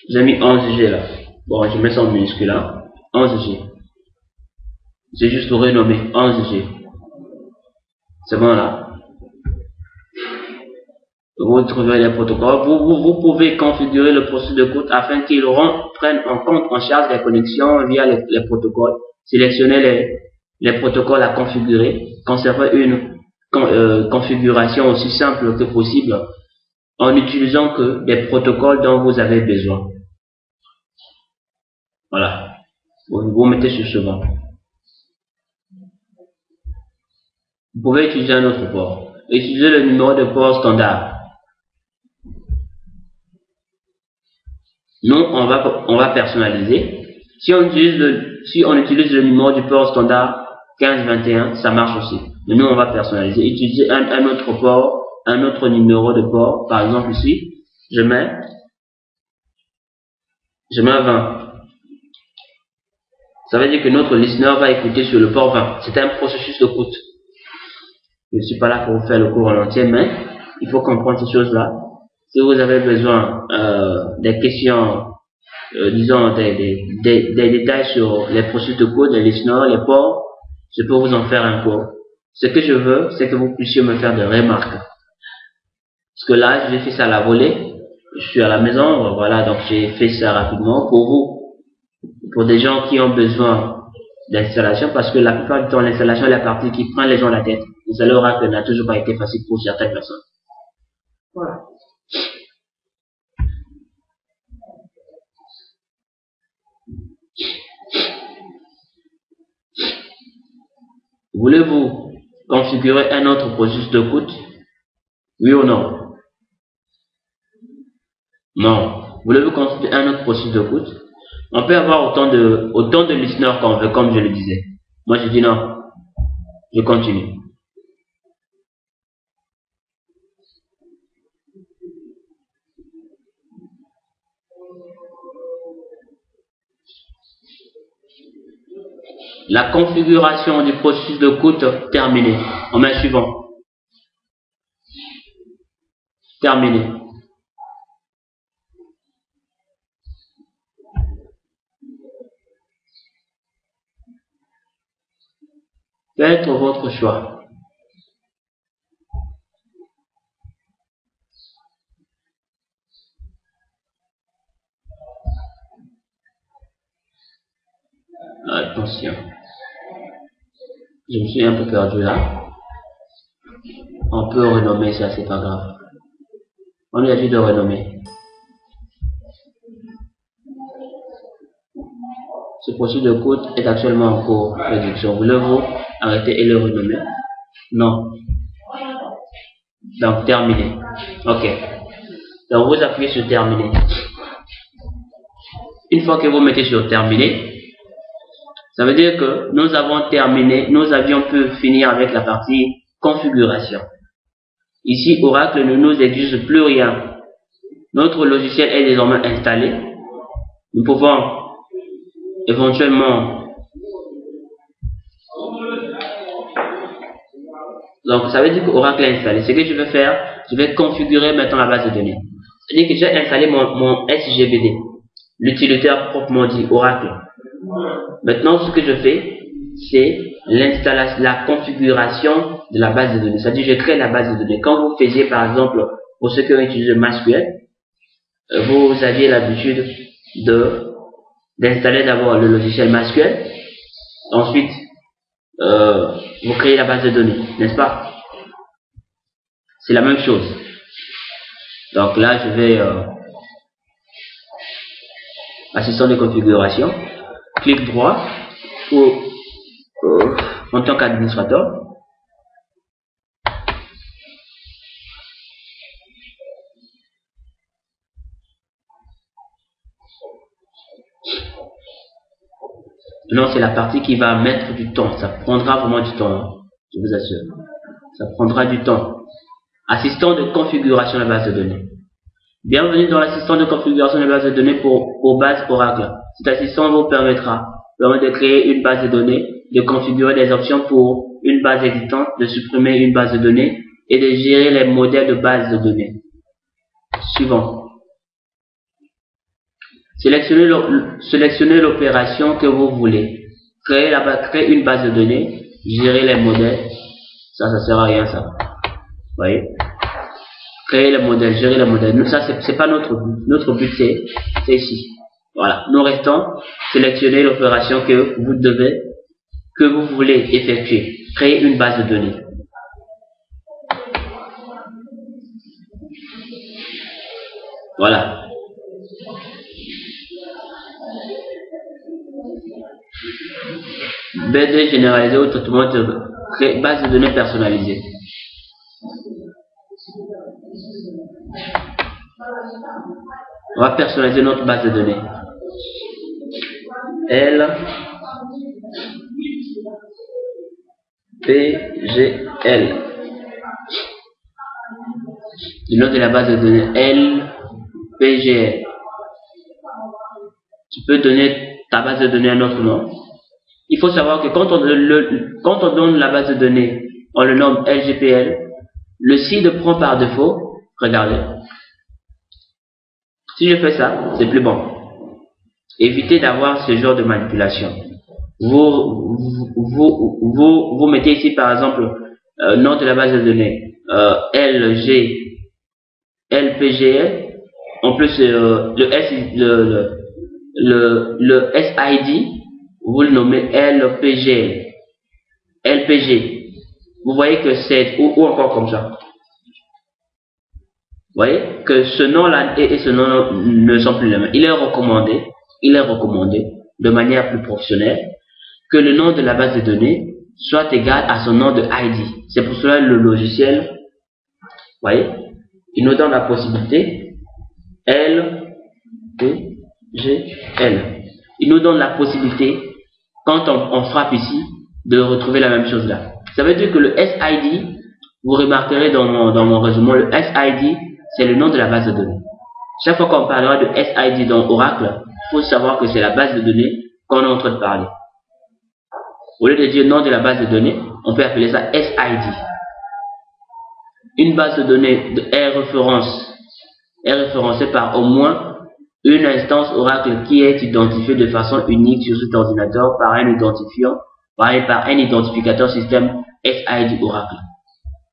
J'ai mis 11G là. Bon, je mets ça en minuscule là. 11G. J'ai juste renommé 11G. C'est bon là? vous trouverez les protocoles. Vous pouvez configurer le processus de code afin qu'il prenne en compte en charge les connexions via les protocoles. Sélectionnez les protocoles à configurer. Conservez une configuration aussi simple que possible en utilisant que des protocoles dont vous avez besoin. Voilà. Vous mettez sur ce banc. Vous pouvez utiliser un autre port. Utilisez le numéro de port standard. Nous, on va personnaliser. Si on utilise le numéro du port standard 1521, ça marche aussi. Mais nous, on va personnaliser. Utiliser un autre port, un autre numéro de port. Par exemple, ici, je mets 20. Ça veut dire que notre listener va écouter sur le port 20. C'est un processus d'écoute. Je ne suis pas là pour vous faire le cours en entier, mais il faut comprendre ces choses-là. Si vous avez besoin des questions, disons des détails sur les processus de code, les listeners, les ports, je peux vous en faire un cours. Ce que je veux, c'est que vous puissiez me faire des remarques. Parce que là, j'ai fait ça à la volée. Je suis à la maison, voilà, donc j'ai fait ça rapidement pour vous. Pour des gens qui ont besoin d'installation, parce que la plupart du temps, l'installation est la partie qui prend les gens la tête. Installer Oracle n'a toujours pas été facile pour certaines personnes. Voilà. Voulez-vous configurer un autre processus de d'écoute? Oui ou non? Non. Voulez-vous configurer un autre processus de d'écoute? On peut avoir autant de listeners qu'on veut, comme je le disais. Moi, je dis non. Je continue. La configuration du processus d'écoute terminée. On met suivant. Terminé. Faites votre choix. Attention. Je me suis un peu perdu là. On peut renommer ça, c'est pas grave. On lui a dit de renommer. Ce processus de code est actuellement en cours de production. Voulez-vous arrêter et le renommer? Non. Donc, terminé. Ok. Donc, vous appuyez sur terminer. Une fois que vous mettez sur terminer, ça veut dire que nous avons terminé, nous avions pu finir avec la partie configuration. Ici, Oracle ne nous exige plus rien. Notre logiciel est désormais installé. Nous pouvons éventuellement... Donc, ça veut dire que Oracle est installé. Ce que je vais faire, je vais configurer maintenant la base de données. C'est-à-dire que j'ai installé mon SGBD, l'utilitaire proprement dit Oracle. Maintenant, ce que je fais, c'est l'installation, la configuration de la base de données. C'est-à-dire, je crée la base de données. Quand vous faisiez, par exemple, pour ceux qui ont utilisé MySQL, vous aviez l'habitude d'installer d'abord le logiciel MySQL. Ensuite, vous créez la base de données, n'est-ce pas? C'est la même chose. Donc là, je vais assistant de configuration, clic droit en tant qu'administrateur. Non, c'est la partie qui va mettre du temps. Ça prendra vraiment du temps, hein, je vous assure. Ça prendra du temps. Assistant de configuration de la base de données. Bienvenue dans l'assistant de configuration de la base de données pour base Oracle. Cet assistant vous permettra de créer une base de données, de configurer des options pour une base existante, de supprimer une base de données et de gérer les modèles de base de données. Suivant. Sélectionnez l'opération que vous voulez. Créer une base de données, gérer les modèles. Ça sert à rien, ça. Vous voyez? créer le modèle, gérer le modèle. Nous, ça, c'est pas notre but. Notre but, c'est ici. Voilà. Nous restons sélectionner l'opération que vous voulez effectuer. Créer une base de données. Voilà. BD généralisé au traitement de base de données personnalisée. On va personnaliser notre base de données. LPGL. Le nom de la base de données LPGL. Tu peux donner ta base de données un autre nom. Il faut savoir que quand on donne la base de données, on le nomme LGPL. Le site prend par défaut. Regardez. Si je fais ça, c'est plus bon. Évitez d'avoir ce genre de manipulation. Vous mettez ici par exemple nom de la base de données LPGL. En plus le SID, vous le nommez LPG. Vous voyez que c'est ou encore comme ça. Vous voyez que ce nom-là et ce nom ne sont plus les mêmes. Il est recommandé de manière plus professionnelle que le nom de la base de données soit égal à son nom de ID. C'est pour cela que le logiciel, vous voyez, il nous donne la possibilité LPGL. Il nous donne la possibilité, quand on frappe ici, de retrouver la même chose là. Ça veut dire que le SID, vous remarquerez dans mon résumé, le SID, c'est le nom de la base de données. Chaque fois qu'on parlera de SID dans Oracle, il faut savoir que c'est la base de données qu'on est en train de parler. Au lieu de dire nom de la base de données, on peut appeler ça SID. Une base de données est référencée par au moins une instance Oracle qui est identifiée de façon unique sur cet ordinateur par un identificateur système SID Oracle.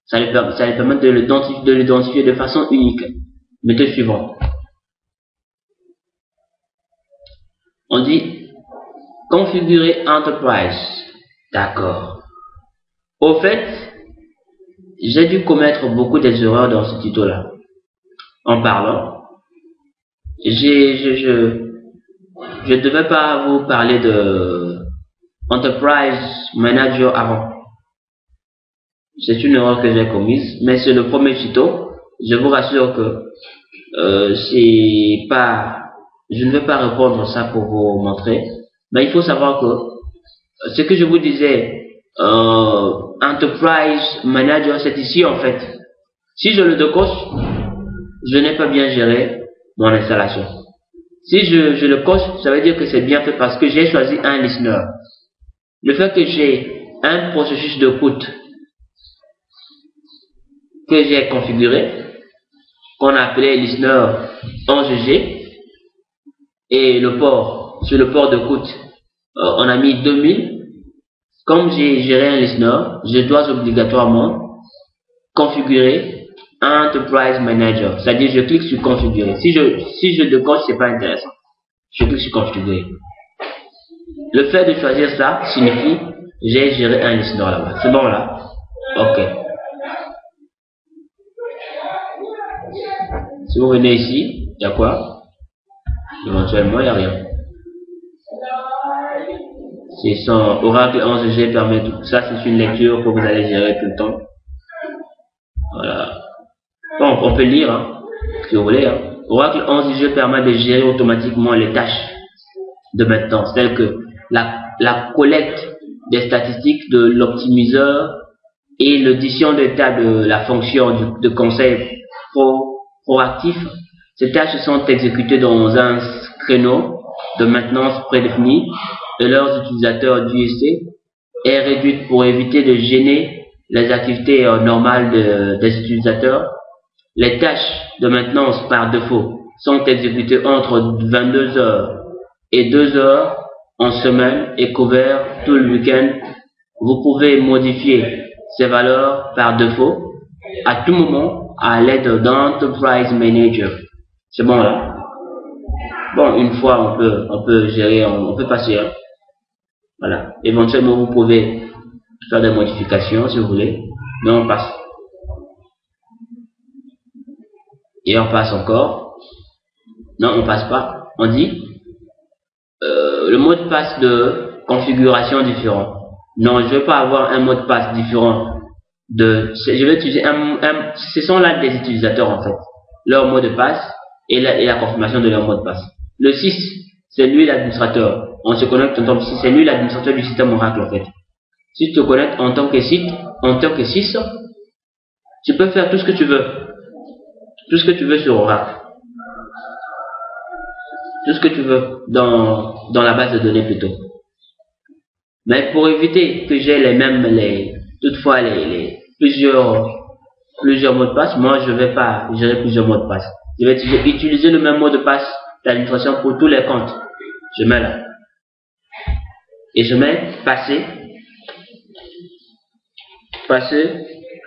Ça lui permet de l'identifier de façon unique. Méthode suivante. On dit configurer Enterprise. D'accord. Au fait, j'ai dû commettre beaucoup d'erreurs dans ce tuto-là. En parlant, je devais pas vous parler de Enterprise Manager avant. C'est une erreur que j'ai commise, mais c'est le premier tuto. Je vous rassure que je ne vais pas répondre ça pour vous montrer, mais il faut savoir que ce que je vous disais, Enterprise Manager, c'est ici en fait. Si je le décoche, je n'ai pas bien géré mon installation. Si je le coche, ça veut dire que c'est bien fait parce que j'ai choisi un listener. Le fait que j'ai un processus d'écoute que j'ai configuré, qu'on a appelé listener 11G, et sur le port d'écoute, on a mis 2000. Comme j'ai géré un listener, je dois obligatoirement configurer Enterprise Manager. C'est-à-dire, je clique sur configurer. Si je décoche, c'est pas intéressant. Je clique sur configurer. Le fait de choisir ça signifie j'ai géré un listener là-bas. C'est bon là? Ok. Si vous venez ici, il y a quoi? Éventuellement, il n'y a rien. C'est son Oracle 11G permet tout ça, c'est une lecture que vous allez gérer tout le temps. Voilà. Bon, on peut lire, hein, si vous voulez. Hein. Oracle 11G permet de gérer automatiquement les tâches de maintenance, telles que la collecte des statistiques de l'optimiseur et l'addition d'état de la fonction de conseil proactif. Ces tâches sont exécutées dans un créneau de maintenance prédéfini et leurs utilisateurs d'UEC est réduite pour éviter de gêner les activités normales des utilisateurs. Les tâches de maintenance par défaut sont exécutées entre 22h et 2h en semaine et couvertes tout le week-end. Vous pouvez modifier ces valeurs par défaut à tout moment à l'aide d'Enterprise Manager. C'est bon là? Bon, une fois on peut gérer, on peut passer. Hein. Voilà. Éventuellement vous pouvez faire des modifications si vous voulez. Mais on passe. Et on passe encore. Non, on passe pas. On dit le mot de passe de configuration différent. Non, je ne veux pas avoir un mot de passe différent. Je vais utiliser ce sont là des utilisateurs en fait. Leur mot de passe et la confirmation de leur mot de passe. Le 6, c'est lui l'administrateur. On se connecte en tant que 6, c'est lui l'administrateur du système Oracle en fait. Si tu te connectes en tant que 6, tu peux faire tout ce que tu veux. Tout ce que tu veux sur Oracle. Tout ce que tu veux dans la base de données plutôt. Mais pour éviter que j'ai toutefois plusieurs mots de passe, moi je vais pas gérer plusieurs mots de passe. Je vais utiliser le même mot de passe d'administration pour tous les comptes. Je mets là. Et je mets passer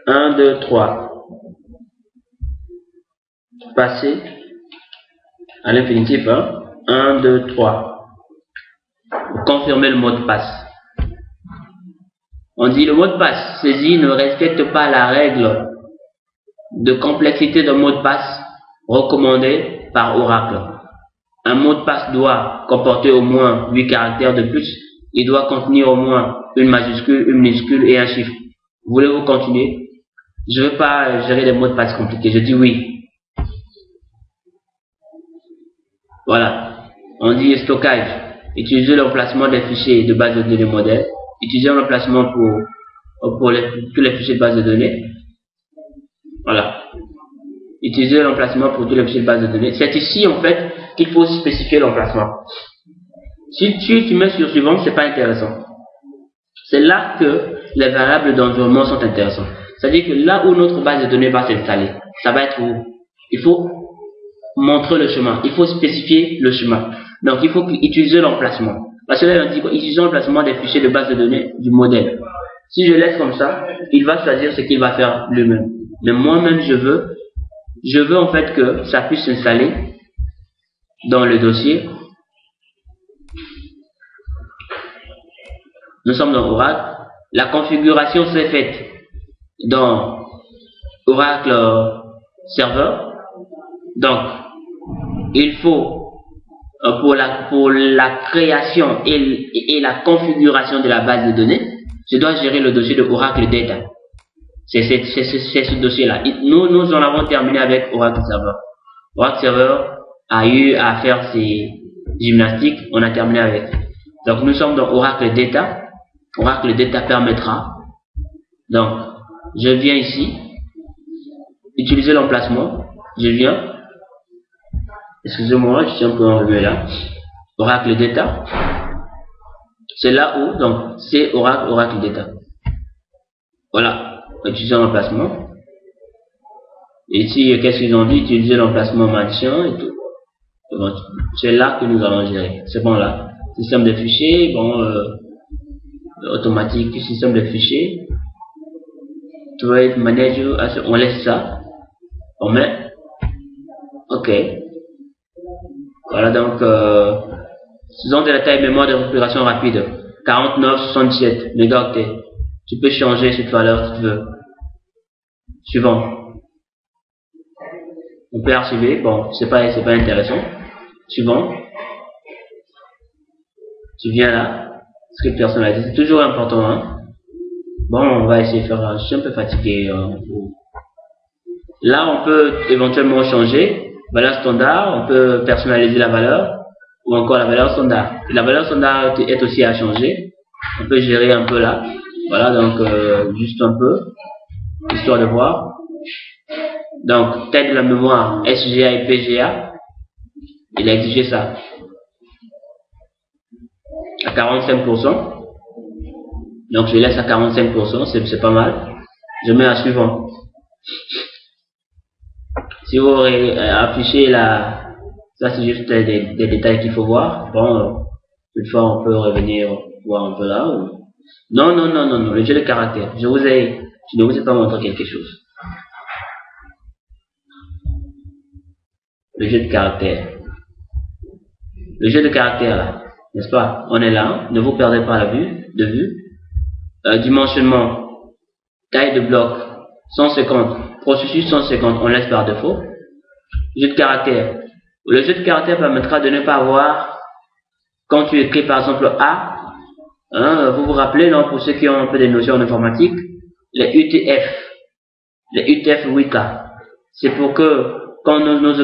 1, 2, 3. Passer à l'infinitif, hein? 1, 2, 3. Pour confirmer le mot de passe. On dit le mot de passe saisi ne respecte pas la règle de complexité d'un mot de passe recommandé par Oracle. Un mot de passe doit comporter au moins 8 caractères de plus. Il doit contenir au moins une majuscule, une minuscule et un chiffre. Voulez-vous continuer? Je ne veux pas gérer des mots de passe compliqués. Je dis oui. Voilà. On dit stockage. Utiliser l'emplacement des fichiers de base de données modèles. Utiliser l'emplacement pour tous les fichiers de base de données. Voilà. Utiliser l'emplacement pour tous les fichiers de base de données. C'est ici en fait qu'il faut spécifier l'emplacement. Si tu mets sur suivant, c'est pas intéressant. C'est là que les variables d'environnement sont intéressantes. C'est-à-dire que là où notre base de données va s'installer, ça va être où? Il faut montrer le chemin. Il faut spécifier le chemin. Donc il faut utiliser l'emplacement. Parce que là on dit utiliser l'emplacement des fichiers de base de données du modèle. Si je laisse comme ça, il va choisir ce qu'il va faire lui-même. Mais moi-même je veux en fait que ça puisse s'installer dans le dossier. Nous sommes dans Oracle. La configuration s'est faite dans Oracle Server. Donc, il faut pour la création et la configuration de la base de données, je dois gérer le dossier de Oracle Data. C'est ce dossier-là. Nous en avons terminé avec Oracle Server. Oracle Server a eu à faire ses gymnastiques. On a terminé avec. Donc, nous sommes dans Oracle Data. Oracle Data permettra. Donc, je viens ici. Utiliser l'emplacement. Je viens. Excusez-moi, je suis un peu enlevé là. Oracle Data. C'est là où, donc, c'est Oracle Data. Voilà. Utiliser l'emplacement. Et ici, qu'est-ce qu'ils ont dit? Utiliser l'emplacement machin et tout. Donc, c'est là que nous allons gérer. C'est bon là. Système de fichiers, bon, automatique, système de fichiers. Trade Manager, on laisse ça. On met. OK. Voilà donc, ce sont de la taille mémoire de récupération rapide. 49,67 mégaoctets. Tu peux changer cette valeur si tu veux. Suivant. On peut archiver. Bon, c'est pas intéressant. Suivant. Tu viens là. Ce que personne n'a dit. C'est toujours important, hein. Bon, on va essayer de faire. Je suis un peu fatigué. Là, on peut éventuellement changer. Valeur standard, on peut personnaliser la valeur. Ou encore la valeur standard. Et la valeur standard est aussi à changer. On peut gérer un peu là. Voilà, donc juste un peu. Histoire de voir. Donc, tête de la mémoire SGA et PGA. Il a exigé ça. À 45%. Donc, je laisse à 45%. C'est pas mal. Je mets à suivant. Si vous affichez la... Ça, c'est juste des détails qu'il faut voir. Bon, toutefois, on peut revenir voir un peu là. Non, le jeu de caractère. Je ne vous ai pas montré quelque chose. le jeu de caractère. Le jeu de caractère là, n'est-ce pas? On est là, ne vous perdez pas de vue. Dimensionnement, taille de bloc 150, processus 150, on laisse par défaut. Jeu de caractère. Le jeu de caractère permettra de ne pas avoir, quand tu écris par exemple A, hein, vous vous rappelez, non, pour ceux qui ont un peu des notions en informatique, les UTF, les UTF 8K. C'est pour que quand nous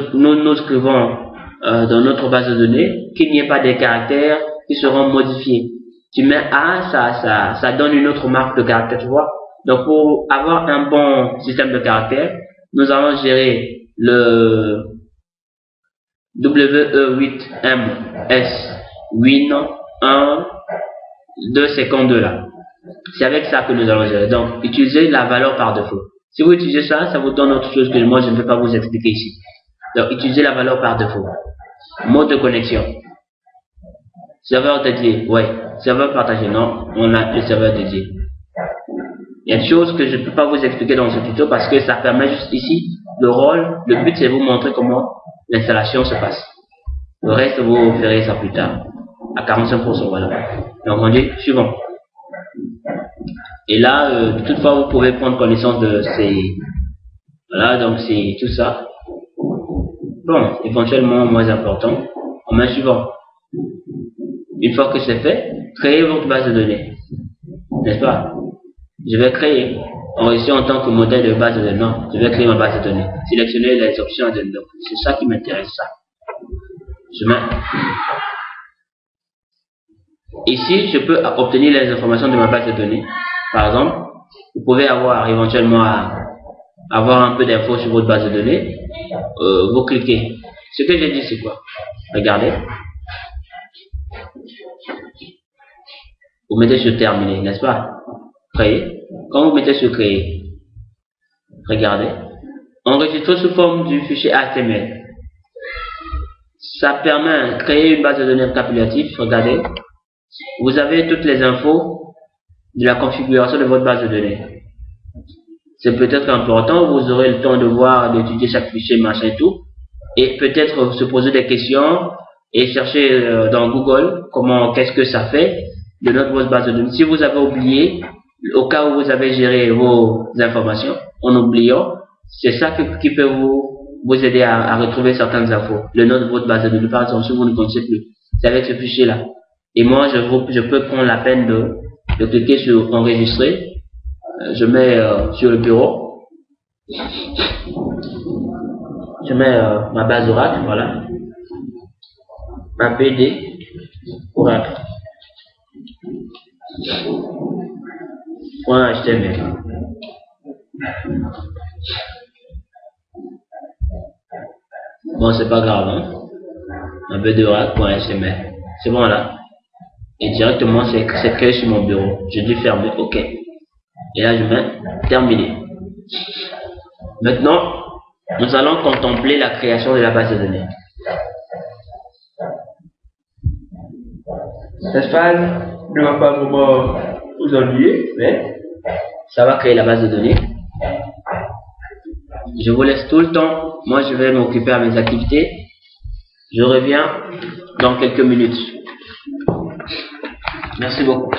écrivons dans notre base de données, qu'il n'y ait pas des caractères qui seront modifiés. Tu mets A, ça donne une autre marque de caractère, tu vois. Donc pour avoir un bon système de caractères, nous allons gérer le WE8MS Win 1 2 secondes là. C'est avec ça que nous allons gérer. Donc utilisez la valeur par défaut. Si vous utilisez ça, ça vous donne autre chose que moi je ne vais pas vous expliquer ici. Donc utilisez la valeur par défaut. Mode de connexion. Serveur dédié, ouais. Serveur partagé, non. On a le serveur dédié. Il y a des choses que je ne peux pas vous expliquer dans ce tuto parce que ça permet juste ici le rôle. Le but c'est de vous montrer comment l'installation se passe. Le reste vous verrez ça plus tard. À 45%, voilà. Donc on dit suivant. Et là, toutefois, vous pouvez prendre connaissance de ces... Voilà, donc c'est tout ça. Bon, éventuellement moins important. On met suivant. Une fois que c'est fait, créez votre base de données. N'est-ce pas? Je vais créer, enregistrer en tant que modèle de base de données. Non, je vais créer ma base de données. Sélectionnez les options de données. C'est ça qui m'intéresse, ça. Je mets. Ici, je peux obtenir les informations de ma base de données. Par exemple, vous pouvez avoir éventuellement avoir un peu d'infos sur votre base de données. Vous cliquez. Ce que j'ai dit, c'est quoi? Regardez. Vous mettez sur terminer, n'est-ce pas? Créer. Quand vous mettez sur créer, regardez. Enregistrer sous forme du fichier HTML. Ça permet de créer une base de données récapitulative. Regardez. Vous avez toutes les infos de la configuration de votre base de données. C'est peut-être important, vous aurez le temps de voir, d'étudier chaque fichier, machin et tout. Et peut-être se poser des questions et chercher dans Google qu'est-ce que ça fait de votre base de données. Si vous avez oublié, au cas où vous avez géré vos informations en oubliant, c'est ça qui peut vous aider à retrouver certaines infos. Le nom de votre base de données, par exemple, si vous ne connaissez plus, c'est avec ce fichier-là. Et moi, je peux prendre la peine de cliquer sur enregistrer. Je mets sur le bureau. Je mets ma base Oracle, voilà. Ma PD Oracle. .html. Bon, c'est pas grave, hein. Ma PD Oracle.html. C'est bon là. Et directement, c'est créé sur mon bureau. Je dis fermer, OK. Et là, je mets terminé. Maintenant, nous allons contempler la création de la base de données. L'espace ne va pas vraiment vous ennuyer, mais ça va créer la base de données. Je vous laisse tout le temps. Moi, je vais m'occuper à mes activités. Je reviens dans quelques minutes. Merci beaucoup.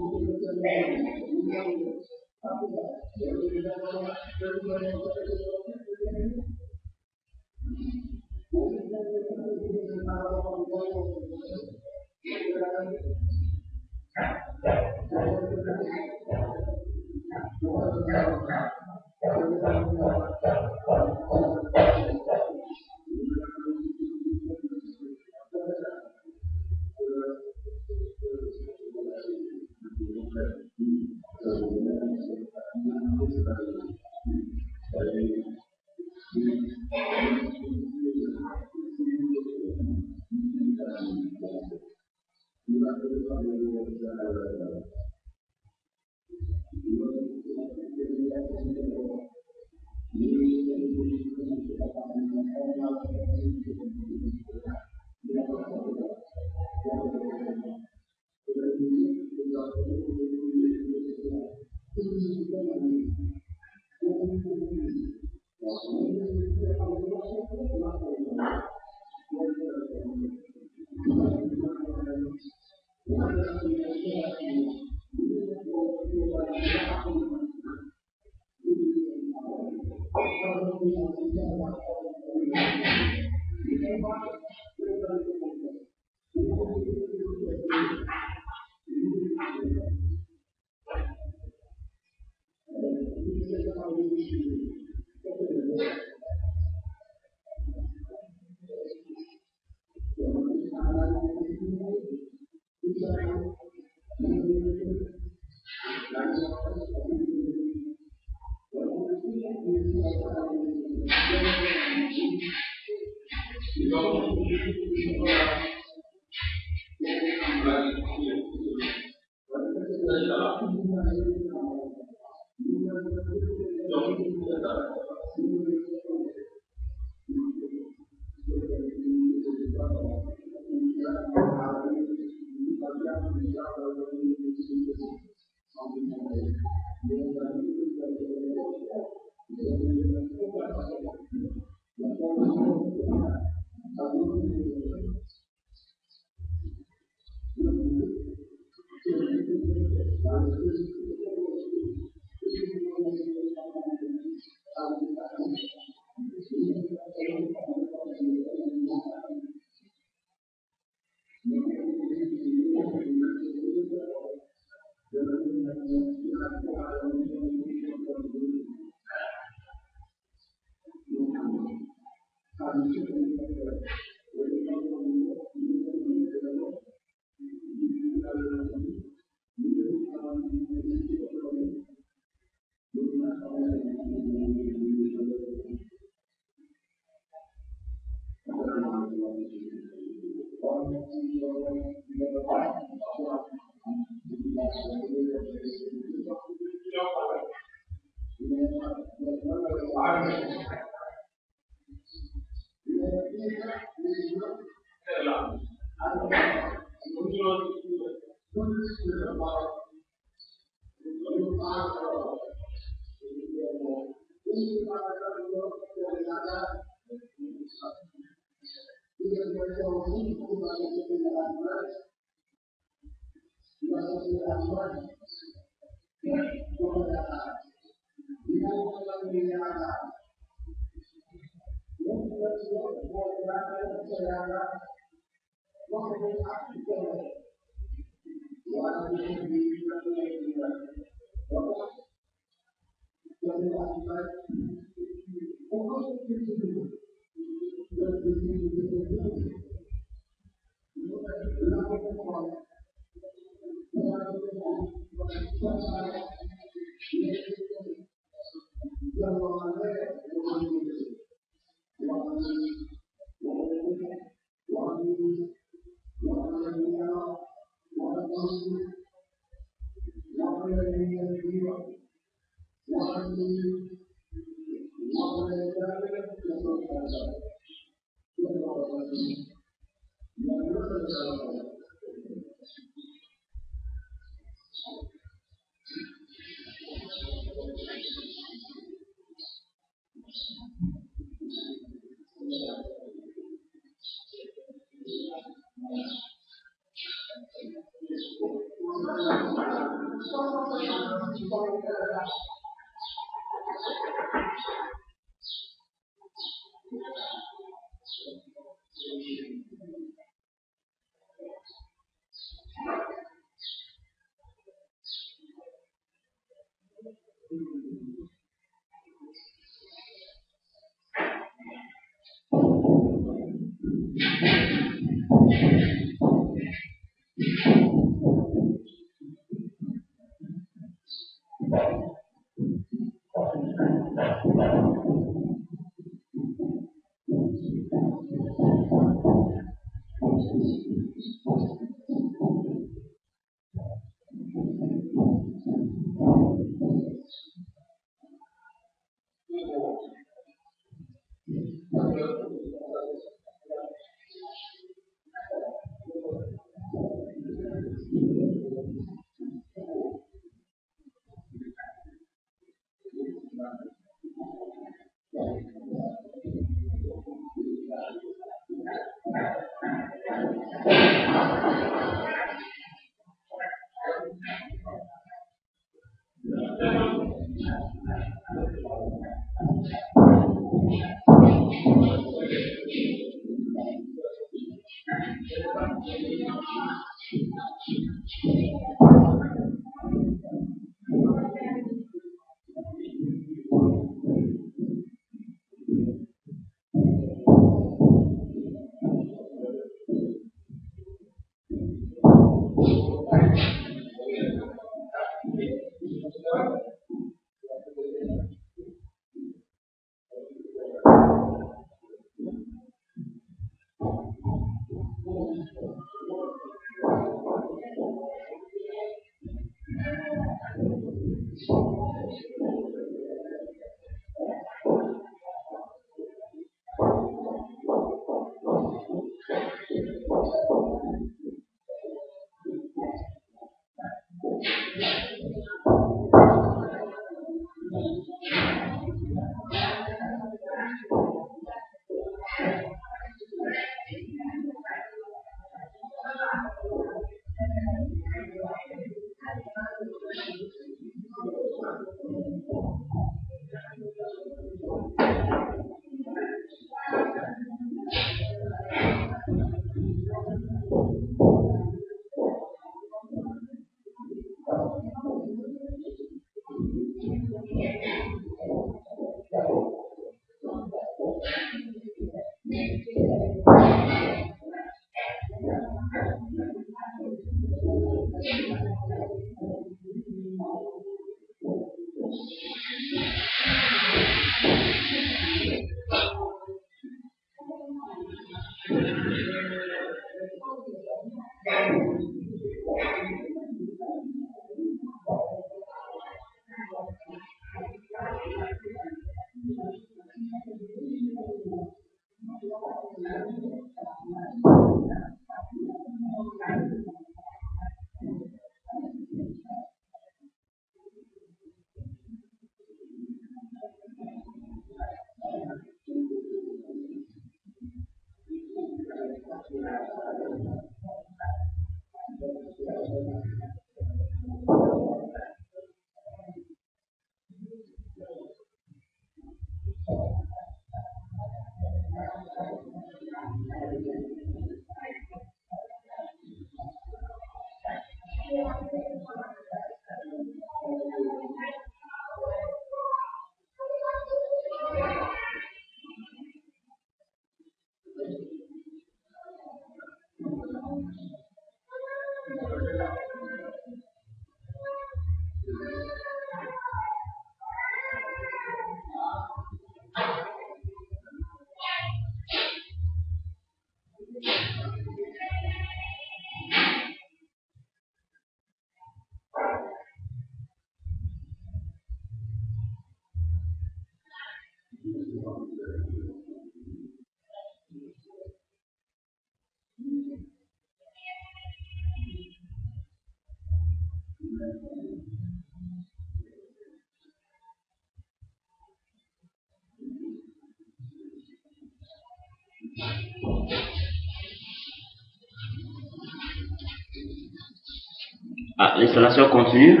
Ah, l'installation continue.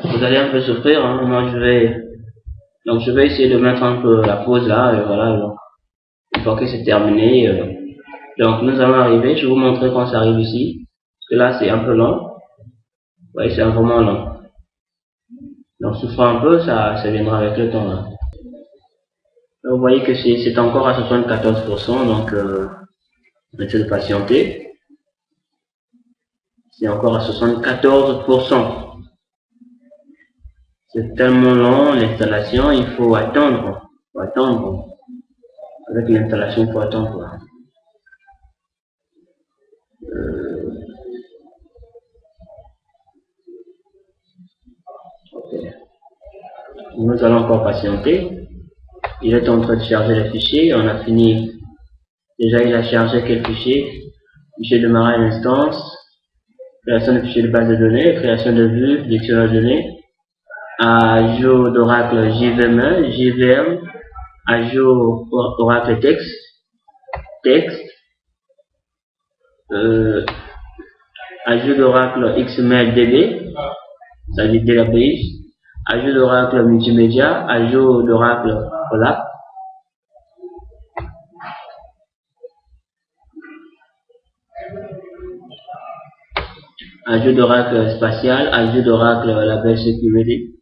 Vous allez un peu souffrir, hein. Moi je vais essayer de mettre un peu la pause là, et voilà, donc, une fois que c'est terminé, donc nous allons arriver, je vais vous montrer quand ça arrive ici, parce que là c'est un peu lent, ouais, c'est vraiment lent, donc souffrez un peu, ça viendra avec le temps là. Là, vous voyez que c'est encore à 74%, donc essayez de patienter. C'est encore à 74%. C'est tellement long l'installation, il faut attendre. Il faut attendre. Avec l'installation, il faut attendre. Okay. Nous allons encore patienter. Il est en train de charger les fichiers. On a fini. Déjà, il a chargé quel fichier? Fichier de démarrage instance. Création de fichiers de base de données. Création de vue, dictionnaire de données. Ajout d'Oracle JVM, ajout Oracle texte, ajout d'Oracle XML DB, ça dit database, ajout d'Oracle multimédia, ajout d'Oracle Collab, ajout d'Oracle spatial, ajout d'Oracle label sécurité,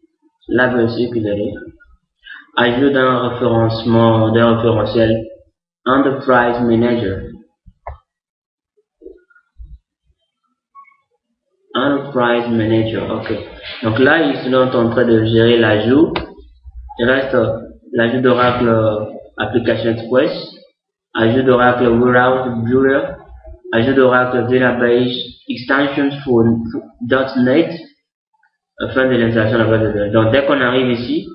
ajout d'un référencement, d'un référentiel Enterprise Manager. Enterprise Manager, ok. Donc là, ils sont en train de gérer l'ajout. Il reste l'ajout d'Oracle Application Express, ajout d'Oracle Warehouse Builder, ajout d'Oracle Database Extensions for .NET, fin de l'installation de la base de données. Donc dès qu'on arrive ici,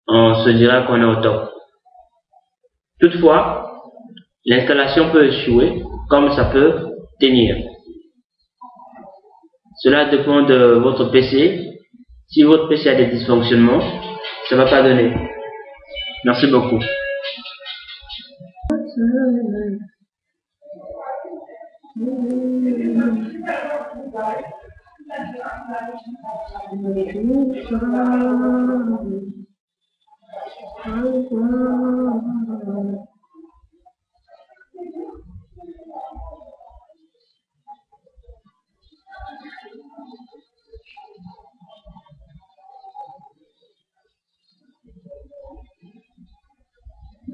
on se dira qu'on est au top. Toutefois, l'installation peut échouer comme ça peut tenir. Cela dépend de votre PC. Si votre PC a des dysfonctionnements, ça ne va pas donner. Merci beaucoup.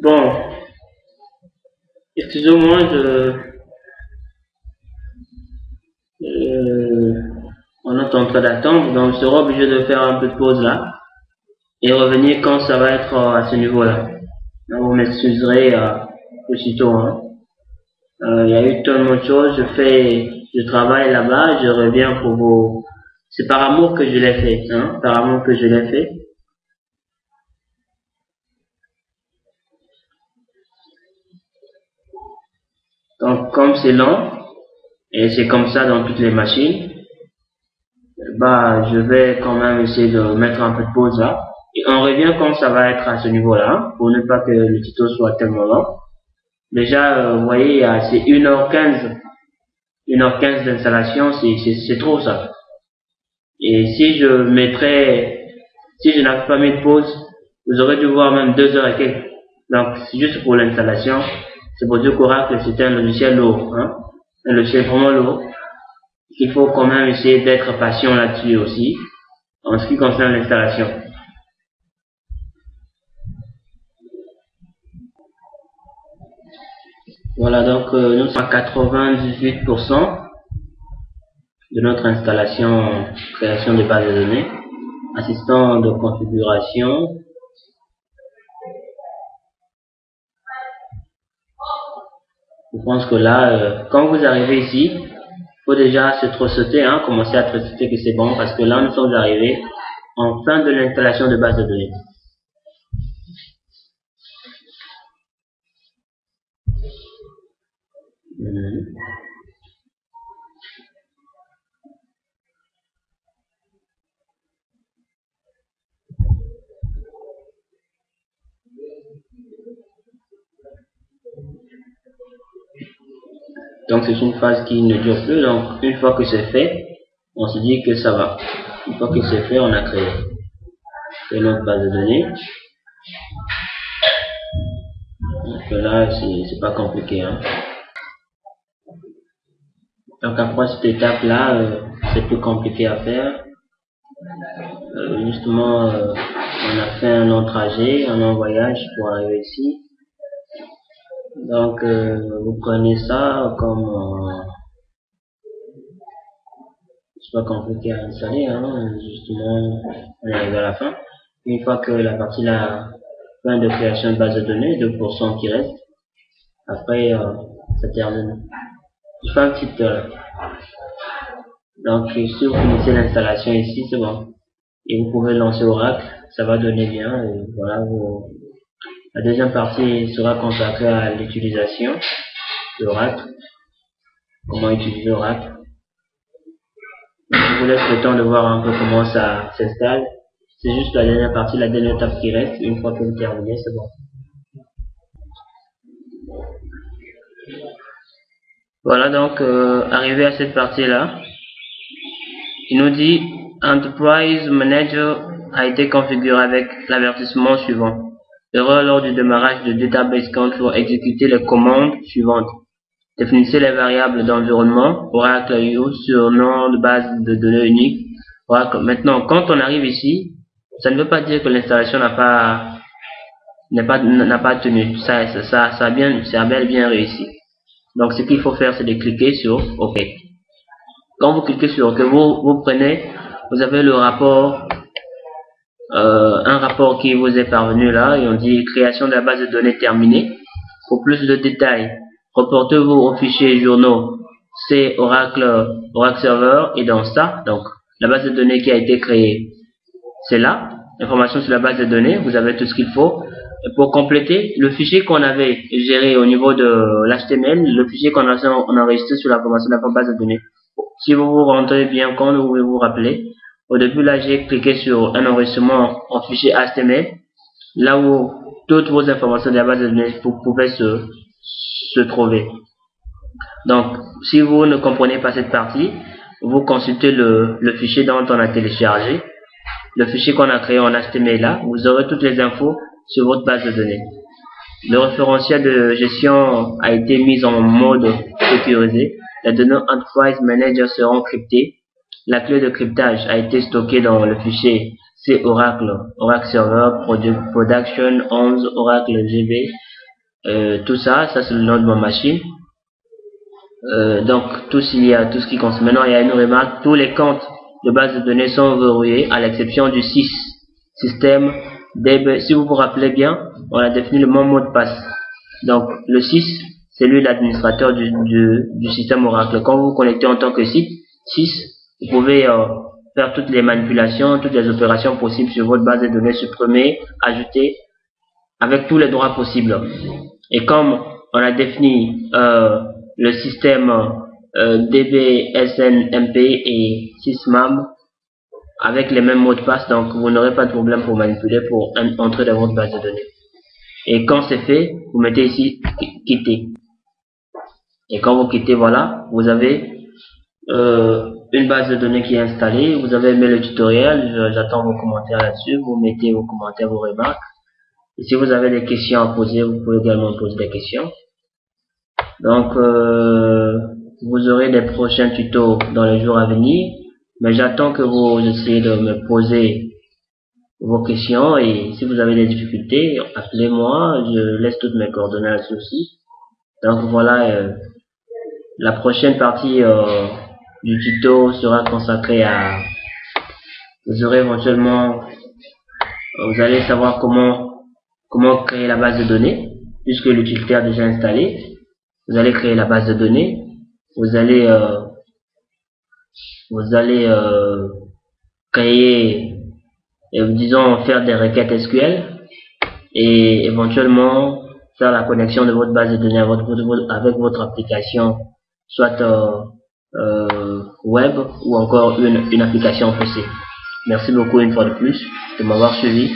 Bon, excusez-moi, on est en train d'attendre, donc je serai obligé de faire un peu de pause là et revenir quand ça va être à ce niveau-là. Vous m'excuserez aussitôt. Hein. Il y a eu tellement de choses, je travaille là-bas, je reviens pour vous. C'est par amour que je l'ai fait, hein, par amour que je l'ai fait. Donc comme c'est lent, et c'est comme ça dans toutes les machines, bah je vais quand même essayer de mettre un peu de pause là. Et on revient quand ça va être à ce niveau-là, hein, pour ne pas que le tuto soit tellement lent. Déjà, vous voyez, c'est 1h15 1h15 d'installation, c'est trop ça. Et si je n'avais pas mis de pause, vous aurez dû voir même 2 heures et quelques. Donc, c'est juste pour l'installation. C'est pour dire qu'Oracle, c'est un logiciel lourd, hein. Un logiciel vraiment lourd. Il faut quand même essayer d'être patient là-dessus aussi, en ce qui concerne l'installation. Voilà, donc nous sommes à 98% de notre installation, création de base de données. Assistant de configuration. Je pense que là, quand vous arrivez ici, il faut déjà se trosseter, hein, commencer à trosseter que c'est bon, parce que là, nous sommes arrivés en fin de l'installation de base de données. Donc c'est une phase qui ne dure plus. Donc une fois que c'est fait, on se dit que ça va. Une fois que c'est fait, on a créé notre base de données. Donc là, c'est pas compliqué, hein. Donc après cette étape là, c'est plus compliqué à faire. Justement, on a fait un long trajet, un long voyage pour arriver ici. Donc vous prenez ça comme c'est pas compliqué à installer, hein. Justement, on arrive à la fin. Une fois que la partie la fin de création de base de données, 2% qui reste, après ça termine. Je fais un petit donc si vous finissez l'installation ici, c'est bon. Et vous pouvez lancer Oracle, ça va donner bien. Et voilà, la deuxième partie sera consacrée à l'utilisation d'Oracle. Comment utiliser Oracle. Je vous laisse le temps de voir un peu comment ça s'installe. C'est juste la dernière partie, la dernière étape qui reste. Une fois que vous terminez, c'est bon. Voilà, donc arrivé à cette partie-là, il nous dit Enterprise Manager a été configuré avec l'avertissement suivant. Erreur lors du démarrage de Database Control, exécuter les commandes suivantes. Définissez les variables d'environnement, Oracle use sur nom de base de données unique. Oracle. Maintenant, quand on arrive ici, ça ne veut pas dire que l'installation n'a pas tenu. Ça a bel et bien réussi. Donc, ce qu'il faut faire, c'est de cliquer sur OK. Quand vous cliquez sur OK, vous prenez, vous avez le rapport, un rapport qui vous est parvenu là, et on dit création de la base de données terminée. Pour plus de détails, reportez-vous au fichier journaux, c'est Oracle Server, et dans ça, donc, la base de données qui a été créée, c'est là. Information sur la base de données, vous avez tout ce qu'il faut. Et pour compléter, le fichier qu'on avait géré au niveau de l'HTML, le fichier qu'on a enregistré sur la formation de la base de données. Si vous vous rentrez bien compte, vous pouvez vous rappeler. Au début, là, j'ai cliqué sur un enregistrement en fichier HTML, là où toutes vos informations de la base de données pouvaient se trouver. Donc, si vous ne comprenez pas cette partie, vous consultez le fichier dont on a téléchargé, le fichier qu'on a créé en HTML là, vous aurez toutes les infos sur votre base de données. Le référentiel de gestion a été mis en mode sécurisé. Les données Enterprise Manager seront cryptées. La clé de cryptage a été stockée dans le fichier C Oracle Server Production 11 Oracle GB. Tout ça c'est le nom de ma machine. Donc tout ce qui concerne. Maintenant il y a une remarque, tous les comptes de base de données sont verrouillés à l'exception du 6 système DB. Si vous vous rappelez bien, on a défini le mot de passe. Donc le 6 c'est lui l'administrateur du système Oracle. Quand vous vous connectez en tant que site 6, vous pouvez faire toutes les manipulations, toutes les opérations possibles sur votre base de données, supprimer, ajouter, avec tous les droits possibles. Et comme on a défini le système DB, SNMP et sysmam avec les mêmes mots de passe, donc vous n'aurez pas de problème pour manipuler, pour entrer dans votre base de données. Et quand c'est fait, vous mettez ici quitter. Et quand vous quittez, voilà, vous avez une base de données qui est installée. Vous avez aimé le tutoriel, j'attends vos commentaires là-dessus. Vous mettez vos commentaires, vos remarques. Et si vous avez des questions à poser, vous pouvez également poser des questions. Donc, vous aurez des prochains tutos dans les jours à venir. Mais j'attends que vous essayez de me poser vos questions. Et si vous avez des difficultés, appelez-moi. Je laisse toutes mes coordonnées là-dessus aussi. Donc voilà, la prochaine partie du tuto sera consacrée à... Vous aurez éventuellement... vous allez savoir comment créer la base de données, puisque l'utilitaire est déjà installé. Vous allez créer la base de données. Vous allez créer, disons, faire des requêtes SQL et éventuellement faire la connexion de votre base de données avec votre application, soit web ou encore une application PC. Merci beaucoup une fois de plus de m'avoir suivi.